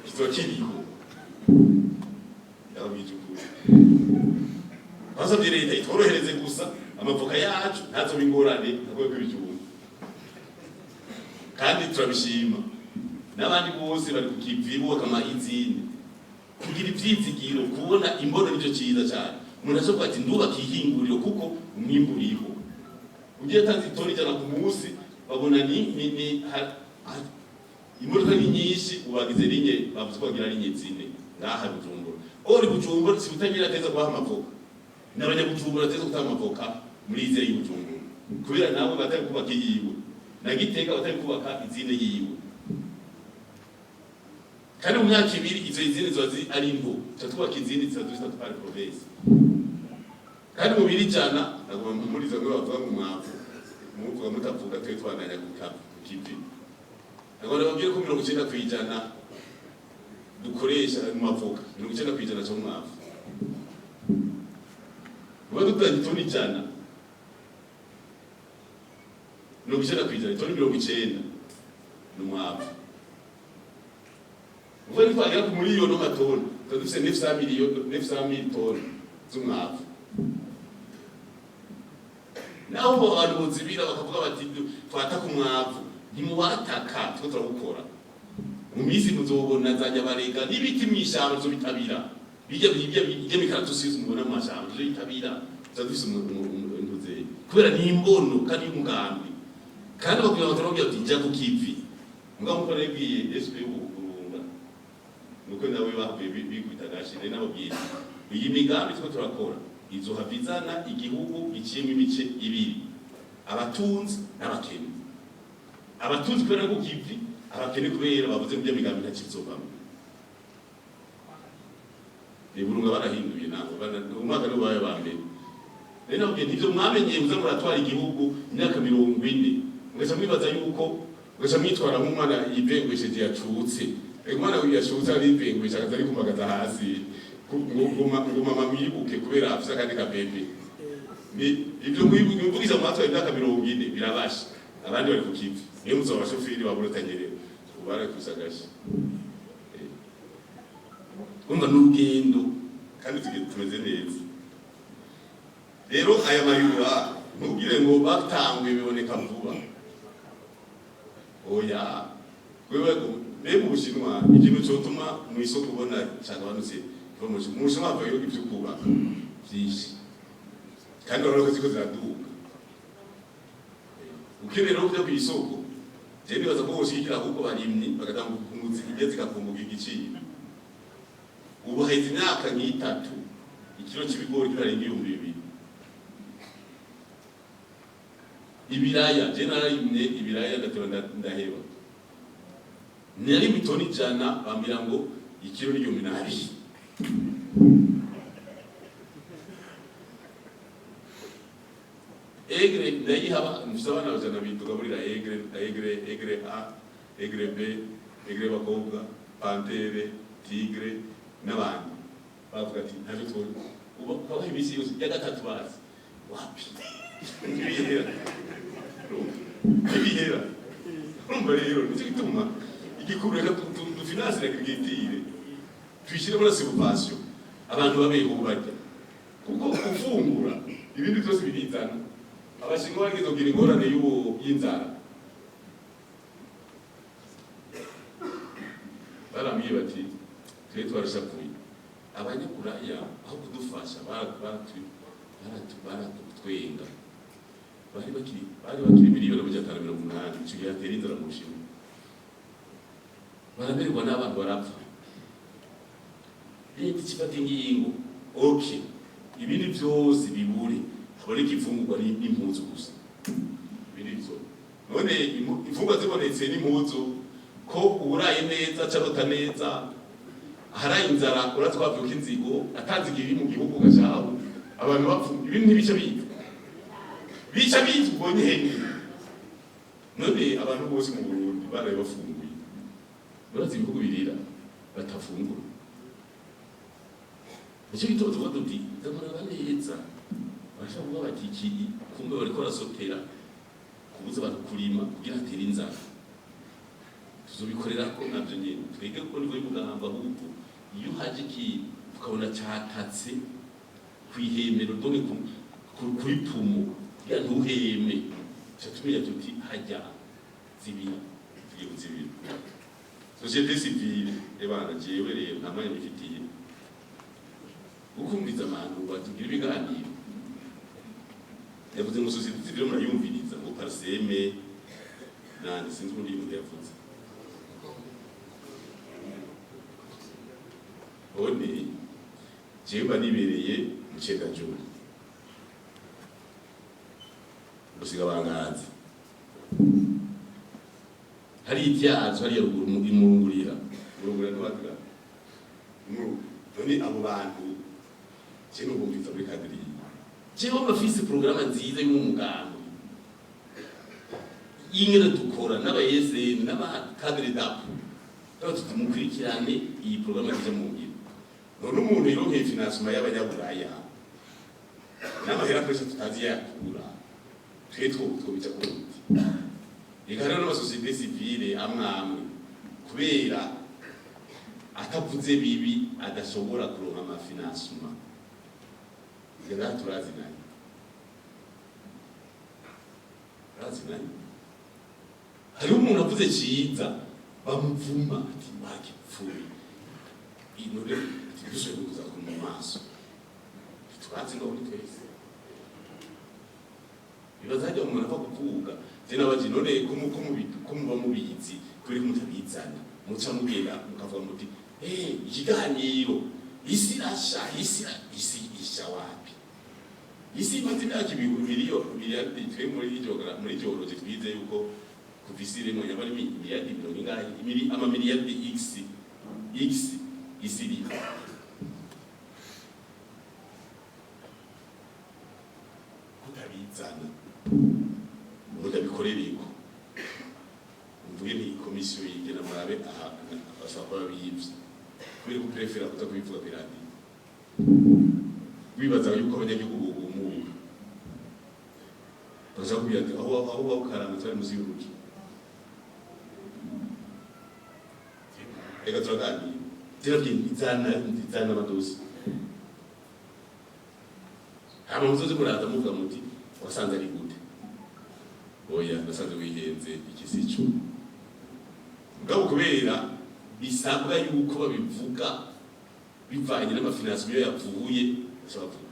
kizokiriho yabijukuye basabye leta itorohereze gusa amavoka yacu ntazo bingorane ntabwo kwibijumba kandi turabishima n'abandi bose bari kukivibo kama izindi kugira ivyizigiro kubona imbono nico ciza cyane umuntu ashobora ati ndubaka ihinguriro kuko umwimbu uriho ugiye tanzi toni jana ku munsi babona ni imodoka ni nyinshi ubagize rinye bavuze ko bagira rinye zine ngaha Bujumbura ori Bujumbura si utagira teza kwa amavoka n'abanya Bujumbura teza kutama amavoka muri ize y'Ubujumbura kubera nawe batari kubaka yiwe na Gitega batari kubaka izine yiwe kandi mu myaka 2 izo izine zozi ari imbo cyatubaka izindi zitatu par province kandi mu biri cyana nagomba muri zo ngo bavuga mu mwavu muvuga mutavuga twe twananya kukipi nagomba babwire ko 90% dukoresha mu mavuka 90% cyo mu mwavu uba dutanye toni cyana 90% toni 90 no mwavu ubu ni twagera ku miliyoni y'amatoni dufite 900 toni z'umwavu naho abantu bozibira bakavuga bati twata ku mwavu ntimuwataka twe turabukora mu minsi muzobona zajya barega n'ibiti mw'ishyamba zo bitabira bijya mikaratusi mubona mu mashyamba zo bitabira zadufise ntuze kubera ni imbono kandi y'umugambi kandi bakubwira abaturage bati jya ku kivi mugabo muko nagiye SP uburunga nuko nawe bahuye bigwitagashire n'ababwiye iyi migambi twe turakora izo havizana igihugu giciyemo imice ibiri abatunzi n'abakene abatunzi kubera ko kivi abakene kubera bavuze mu by'amigambi ntakizovamo Burunga barahinduye nabo umwaka no baye bambere rero nabyo nivyo mwamenyeye muza muratwara igihugu imyaka 40 mugaca mwibaza yuko mugaca mwitwara nk'umwana yivengwesheje yacutse umwana yashutse arivengweshe akaza ari kumagaza hasi ngo mama mwibuke kubera afise akandi kabebe ivyo mwivugiza mu matwa imyaka 40 birabasha abandi bari kukivi niyo muzo abashoferi baburotanyerera ubara kusagashi umva n'urugendo kandi tumeze neza rero aya mayura ntugire ngo batangwe biboneka vuba oya wewe mbega ubushinwa ikintu cyotuma mu isoko ubona cyagabanutse mu Bushinwa havayo ibyo kubaka byinshi kandi urabona ko ziko ziraduka ukenera kujya ku isoko je nibaza ko boshikira ahubwo barimye bagatanga umuzi igeze gakumbuka igiciro ubu haheze imyaka nk'itatu ikiro cy'ibigori kirarenga 2,000 ibiraya je nararimye ibiraya ndateba ndaheba nari mitoni jana bambira ngo ikiro ni 1,000 egre ndayihaba mfisabana bajana bitugaburira egre A egre B egre bakobwa pantere tigre n'abandi bavuga ati ntabyo twone uba kwa ibisi yose ya gatatu bazi wapi ibihera urumva rero nicyo gituma igikuru reka dufinance l'agriculture tuyishyire muri subvention abantu babeho barya kuko ufungura ibindi byose birizana abashinwa bagize kugira ingorane y'inzara barambwiye bati twe twarashavuye abanyaburaya aho kudufasha baratutwenga bari bakiri miliyoni 580 icyo gihe atera inzara mu Bushinwa baramererwa n'abantu barapfa leta ikifata ingingo okay ibindi byose bibure haboneka imfungurwa n'impuzu gusa ibindi byo none imfungurwa zibonetse n'impuzu ko uburaye neza carota neza haraye inzara uratwavuka inzigo atanzigira mu gihugu gacaho abantu bapfu ibindi ntibica bica ubonye henye none abantu bose mu Burundi baraye bafunguye barazi ibihugu birira batafungura nicyo gitondo tuvuga tuti ndabona neza bashaka kuvuga bati iki kumbe bariko barasotera kubuza abantu kurima kugira atere inzara tuzobikorera ko navyo nyene twege ko niwe mugamba ahubwo iyo haje ki tukabona cyatatse kwihemero done kuri pumo ya ntuheme cyatumenya tuti hajya zibira société civile ebana jewe rero ntamanye bifitiye ukumviza abantu batugira ibiganiro yavuze ngo société civile murayumviriza ngo parseme nani sinzi undi muntu yavuze one jewe nibereye mu Cendajuru gusiga bangazi hari ityazo hari ruguru imurungurira n'abatuga none abo bantu cyo bumvitsa muri kadiri jewe bafise programme nziza y'umugambi ingene dukora n'abayese n'abakadiri dapu tumukurikirane iyi programme nziza mu ngiro none umuntu ironkeye financement y'abanyaburaya n'amahera kwese tutazi yakura twitwo bica kuruti igarano n'amasosiyete civile amwamwe kubera atavuze bibi adashobora kuronka amafinancement igara turazinanye hari umuntu avuze ciza bamuvuma ati bakipfuye inore tibishe kuza ku maso twazi ngo ni twese ibazajya umuntu apfa kuvuga tena baje none kumuba mubizi kuri mutabizana muca mugenda mukavuga muti ikiganiro isi isha wapi isi maze imyaka miliyari twe muri geology twize yuko kuvisire mu yabari miliyari 20 ama miliyari x isiri ikorereko mvuge ni komisiyo yigena murabe abashaka babivye kubera ko prefera kuza kubivuga birandi wibaza yuko abanyagihugu bugumuka bazakubwira ati aho bakaranga cyane muzi y'uruki ega turagani izana amadosi hama muzoze muraza muvuga muti wasanze ari gute oya nasanze wihenze ikisico mugabo kubera bisabwa yuko babivuga bivanye n'amafinansiyo yavuye asabavuga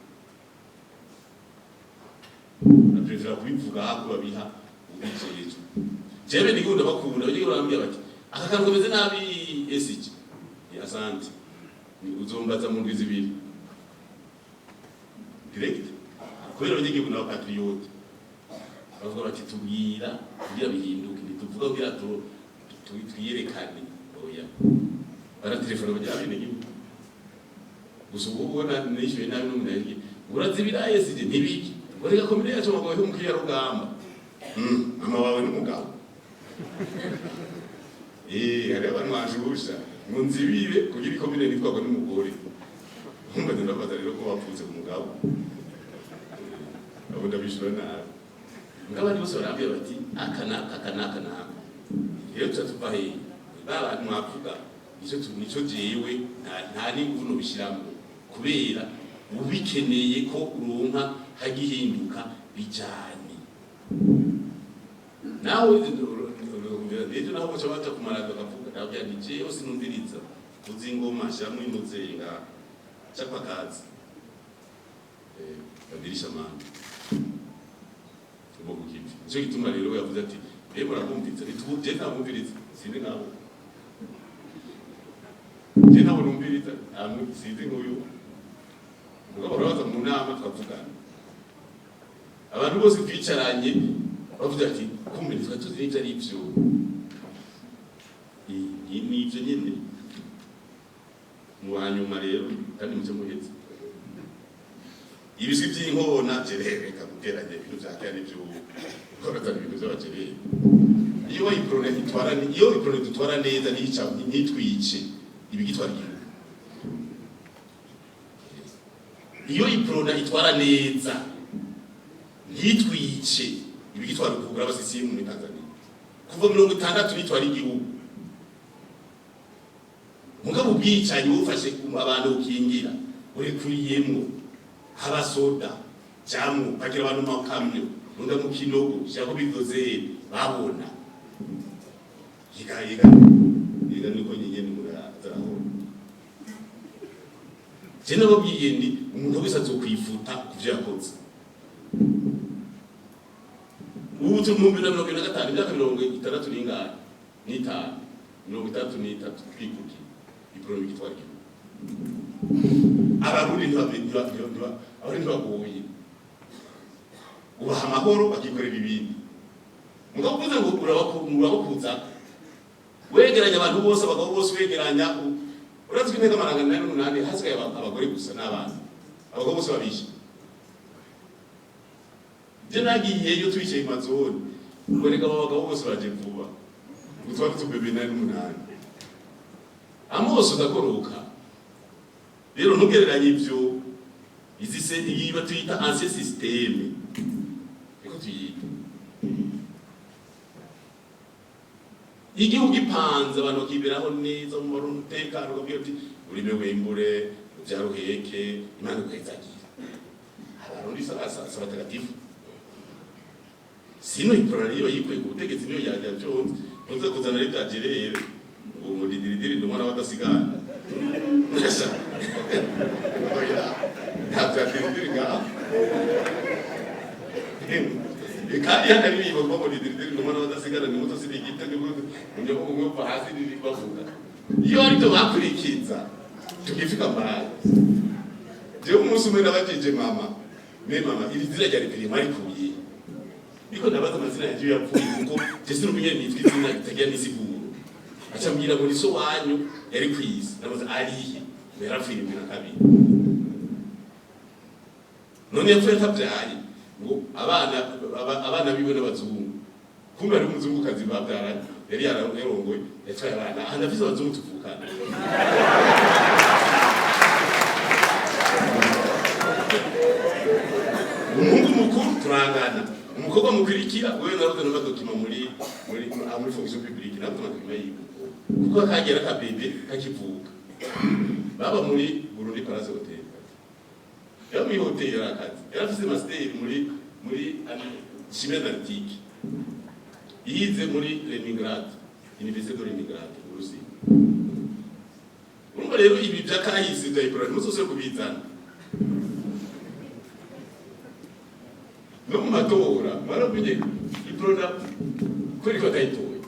na prefera kubivuga hako babiha ubijeje jewe ndigunda bakunda bagiye barambya bati aka kantu kameze nabi esiki asante ni uzombaza mu ndwizi bibiri direct kubera bagiye kuna patriote bavuga bati tubwira kugira bihinduke ntituvuga kugira twiyerekane oya bara telefone bajya abene gusa ubona nishyuye nabi n'umunenge urazibira esije ntibiki urega komine yacu bagoye mu kiya rugamba mama wawe n'umugabo hari abantu bashusha ngo nzibire kugira ikomine nitwagwa n'umugore umbaze ndabaza rero ko bapfutse ku mugabo abo ndabishura nabi ngabandi bose barambye bati akana rero tuva he baba mwavuga nico jewe nta n'inguno bishiramo kubera ubikeneye ko uronka hagihinduka bijanye nawe rero naho bacha bacha kumaraga kavuga ndabya nije yose numviriza uzi ngoma shamwe imuzenga chapa kazi badirisha mama ubo kiti cyo gituma rero yavuze ati rero barakumvitse nituje ntamumviriza sindi nabo je nabo numviriza amwe sizi nguyu mugabo baraza mu nama twavugana abantu bose twicaranye bavuze ati kumbe nitwa tuzi n'ibyo ari byo n'ibyo nyine mu hanyuma rero kandi mucyo muhetse ibiswi by'inkona jerereka guteranya ibintu byakane byo koratana ibintu by'abajerere iyo iprone dutwara neza nitwice ibigitwara igihugu iyo iprone itwara neza nitwice ibigitwara kugura abasisi mu Tanzania kuva 60 nitwara igihugu mugabo ubwicanyi bufashe abantu ukingira uri kuriyemo abasoda cyangwa bagira abantu makamyo unda mu kinogo cyangwa bigoze babona yiga niko nyene murazaraho cyane babwiye ndi umuntu wese azokwifuta kuvyo yakoze ubu turi mu 2025 imyaka 60 n'ingana n'itanu 33 twikuki iprome gitwara abarundi ntibagoye ubaha amahoro bakikorera ibindi mugabo uvuze ngo urabakuza wegeranya abantu bose abagabo bose wegeranya urazwi intege amarangana n'umunani hasigaye abagore gusa n'abana abagabo bose babishe je nagiye iyo twicaye mazoni uboneka abagabo bose baje vuba gutwara tubebe n'umunani amoso ndakoroka rero ntugereranye ibyo izise yiba tuyita ancien système iko tuyita igihugu gipanze abantu kiberaho neza mu marundo tekano kabwira ati urime wembure byaruheke imana kwezagira abarundi sasa batagatifu sino iprariyo yikwe gutegetse niyo yajya Jones uze kuzana leta jerere ngo mudiridiri ndumwana badasigana nasa oya ntabwo ndiridiri kandi yakari bibo ngo mudiridiri ndumwana badasigana ni muto sinigita ngo umwe hasi ni bavuga iyo ari to bakurikiza tukifika mbali je umunsi umwe nabajeje mama iri zira ryari pili mari kuyi biko ndabaza amazina yagiye yapfuye kuko Jesse n'umunye nitwa izina ritagira n'isiguro acambwira ngo niso wanyu yari kwisi nabaza arihe yarapfuye mbira kabiri none yapfuye atabyaye ngo abana biwe n'abazungu kumbe ari umuzungukazi babyaranye yari yararongoye yatwaye abana ndafise abazungu tuvukana umuhungu mukuru turangana umukobwa mukwirikira wewe naruze no badokima muri fonction publique nabwo madokima yiwe kuko akagera ka bebe kakivuka baba muri Burundi Palace Hotel ya muri hotel yarakazi yarafise master muri chimie d'antique yize muri Leningrad Université de Leningrad Urusi urumva rero ibi byakahise byayipora musoso kubizana no matora marabunye iprona kuri ko tayitoye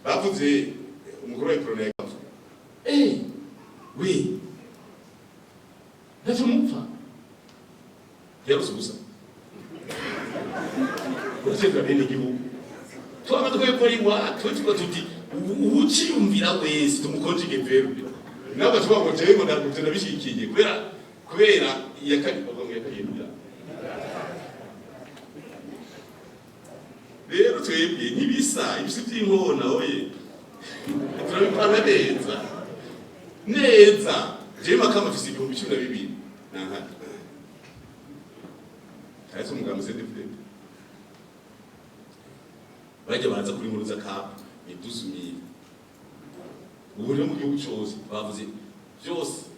bavuze umukuru wa iprona yavuze we ndaje mupfa yarusubusa uraseka bene gihugu twamaze ko iwa twitwa tuti ubuciyumvira wese tumukonjige verbe nabo twago jego ndakutenda bishikiye kubera yakari bavuga yakayibira rero twebwe ntibisa ibisi by'inkona oye turabipanga neza jema kama fisi 12,000 nankata kazo mugambo CDF bajya baza kuri muruza kap iduzumira ubu rero mu gihugu cyose bavuze byose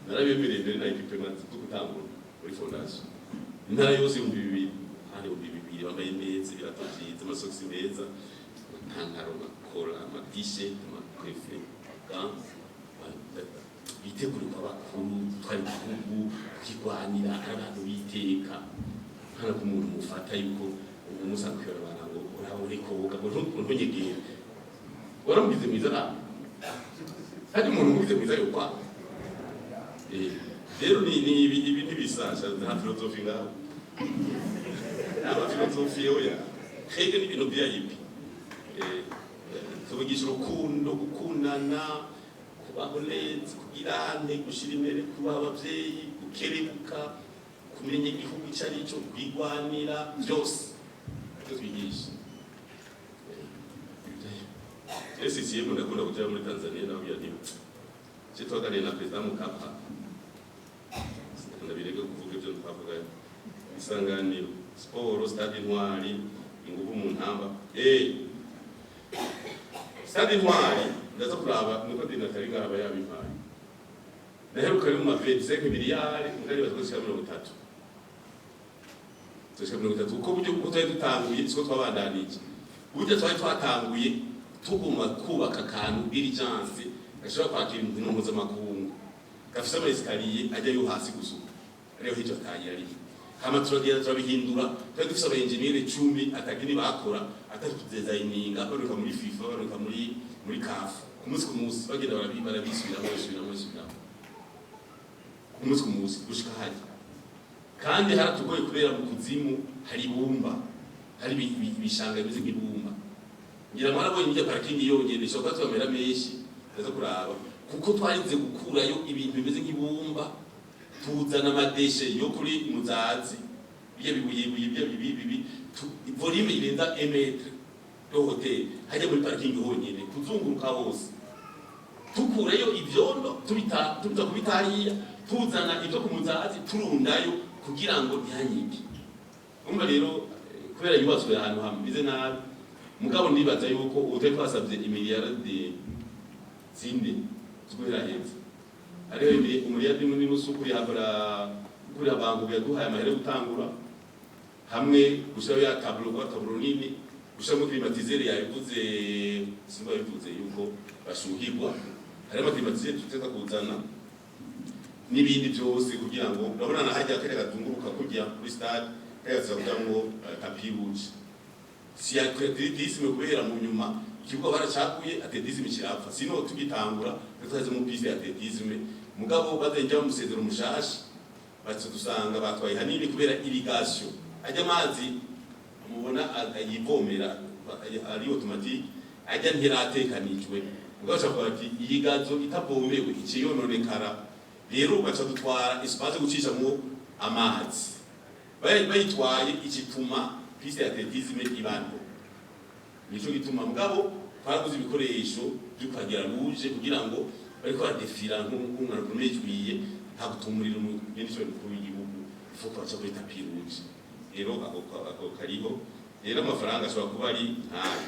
narabemereye na equipment tukutangura muri fondation intara yose mu bibiri hari ubibiri bambaye neza biratokiza amasokisi meza ntangaro makora amadishe amakefe bitegurirwa bakuru twari kugu kigwanira abantu biteka hana ku muntu mufata yuko umusanzwe y'abana ngo urabone ko ntunyegere waramugize mwiza na hari umuntu mugize mwiza yo kwa rero ni ibi ntibisasha nta filozofi ngaho aba filozofi yoya kege n'ibintu bya yipi tubigisha urukundo gukundana kubaho neza kugirane gushira imbere kuba abavyeyi gukerebuka kumenya igihugu cyari cyo kwigwanira byose twigisha ese siye ndakunda kujya muri Tanzania naho yandi cyitwagane na president Mkapa ndabirega kuvuga ibyo twavuga isanganiro sport stade Intwari ingufu mu ntamba stade Intwari ndaza kuraba nuko dinatari ngaraba yabimpaye naheruka mu mavedi 5 miliyari ngari bazoshyira 30 uko buryo uko twari dutanguye siko twabandanije buryo twari twatanguye tuguma kubaka kantu diligence gashobora kwakira inkino mpuzamakungu gafise amaeskaliye ajya yo hasi gusuka rero hicyo tayari hama turabihindura twari dufise abaengineer 10 atagini bakora atatudesigninga baruka muri FIFA baruka muri CAF kumunsi bagenda barabisubiramo kumunsi gushika haje kandi haratugoye kubera mu kuzimu hari ibumba hari bishanga bize nk'ibumba ngira mwarabonye njya parking yonyene shoka twamera meshi ndaza kuraba kuko twarize gukurayo ibintu bimeze nk'ibumba tuzana amadeshe yo kuri muzazi biye bibi volume irenza 1 metre do hotel hajya muri parking honyene kuzunguruka hose tukurayo ivyondo tubita kubitariya tuzana ibyo kumuzazi turundayo kugira ngo ntihanyike umva rero kubera yubatswe ahantu hameze nabi mugabo ndibaza yuko utwe twasabye imiliyarde zinde ziguhera heza ariyo umuliyarde munini n'usukuri kuri abantu yaduhaye amahera gutangura hamwe gushiraho ya tableau nini gushiramo climatiseur yabivuze simba bivuze yuko bashuhirwa hari amaclimatiseur tuteza kuzana n'ibindi byose kugira ngo urabona na hajya kare gatunguruka kujya kuri stade kaza kudango tapi rouge si atletisme kubera mu nyuma ikibuga baracakuye atletisme kirapfa sino tugitangura tutaze mu piste atletisme mugabo bazenja mu musezero mushashi batse dusanga batwaye hanini kubera irrigation ajya amazi mubona ayivomera ari automatique ajya ntiratekanijwe mugabo cyakora ati iyi gazo itavomewe ikiyononekara rero baca dutwara espace gucisha mu amazi bayitwaye ikituma piste ya atletisme ibando. Nico gituma mugabo twaguze ibikoresho byo kwagira ruje kugira ngo bariko badefira nk'umwana kumejwiye hagutumurira mu bindi cyo bikuru y'igihugu ifuko baca kuri tapi ruje. Rero ako kariho rero amafaranga ashobora kuba ari ntayo.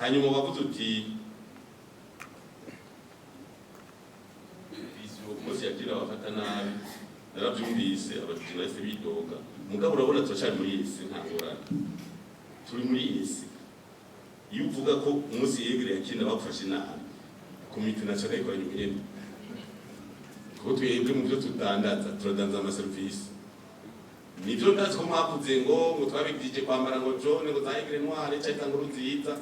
Hanyuma wavuze uti Mose yakira abafata nabi narabyumvise abajournaliste bidoga mugabo urabona turacari muri isi ntangorane turi muri isi iyo uvuga ko umunsi yegere yakina bafashe nabi komite nationale ikora nyine ko twebwe mu byo turadanza ama service nivyo ndazi ko mwavuze ngo twabigije kwambara ngo jone ngo zayegere ntware cyangwa ngo ruziza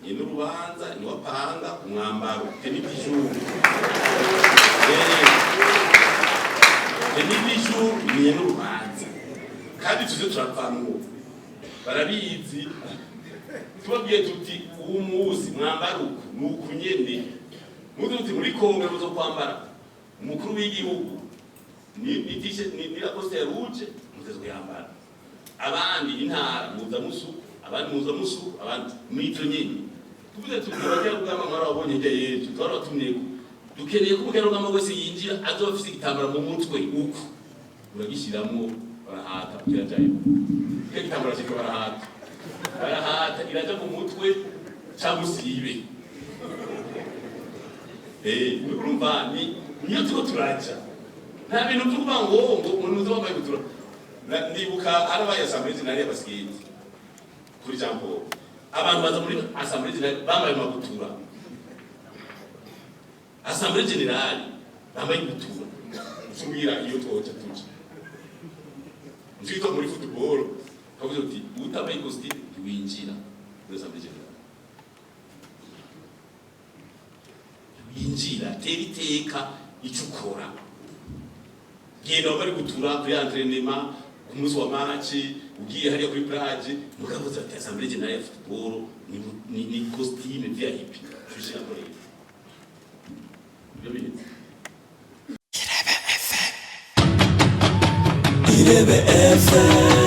ni n'urubanza ni wapanga umwambaro tenidijuru ni n'urubanza kandi tuze turapfanwo barabizi tubabwiye tuti uwo munsi mwambaro nuko nyene muduti muri Kongo muzo kwambara umukuru w'igihugu ni t-shirt ni Lacoste ya rouge mutezwe yambara abandi intara muza musu abandi muza musu abandi mwito nyene tuvuze tukubajya kugama mwara wabonye je tutara tumye dukeneye ko mugero ngama wese yinjira azofise igitambara mu mutwe uko uragishiramo barahata kirajaye igitambara cyo barahata iraja mu mutwe cyamusibe urumva niyo tuko turaja nta bintu by'ukuvuga ngo umuntu uzobambaye gutura ndibuka arabaye Assemblée Générale y'abasikiti kuri jambo abantu baza muri Assemblée Générale bambaye magutura Assemblée Générale bambaye gutura usumbira iyo twoca tuca njito muri football kavuze uti utambaye costume winjira muri Assemblée Générale winjira teriteka icukora genda bari gutura kuri entraînement ku munsi wa match ugiye hariya kuri plage mugavuze ati Assemblée Générale ya football ni costume VIP tushira kuri Irebe FM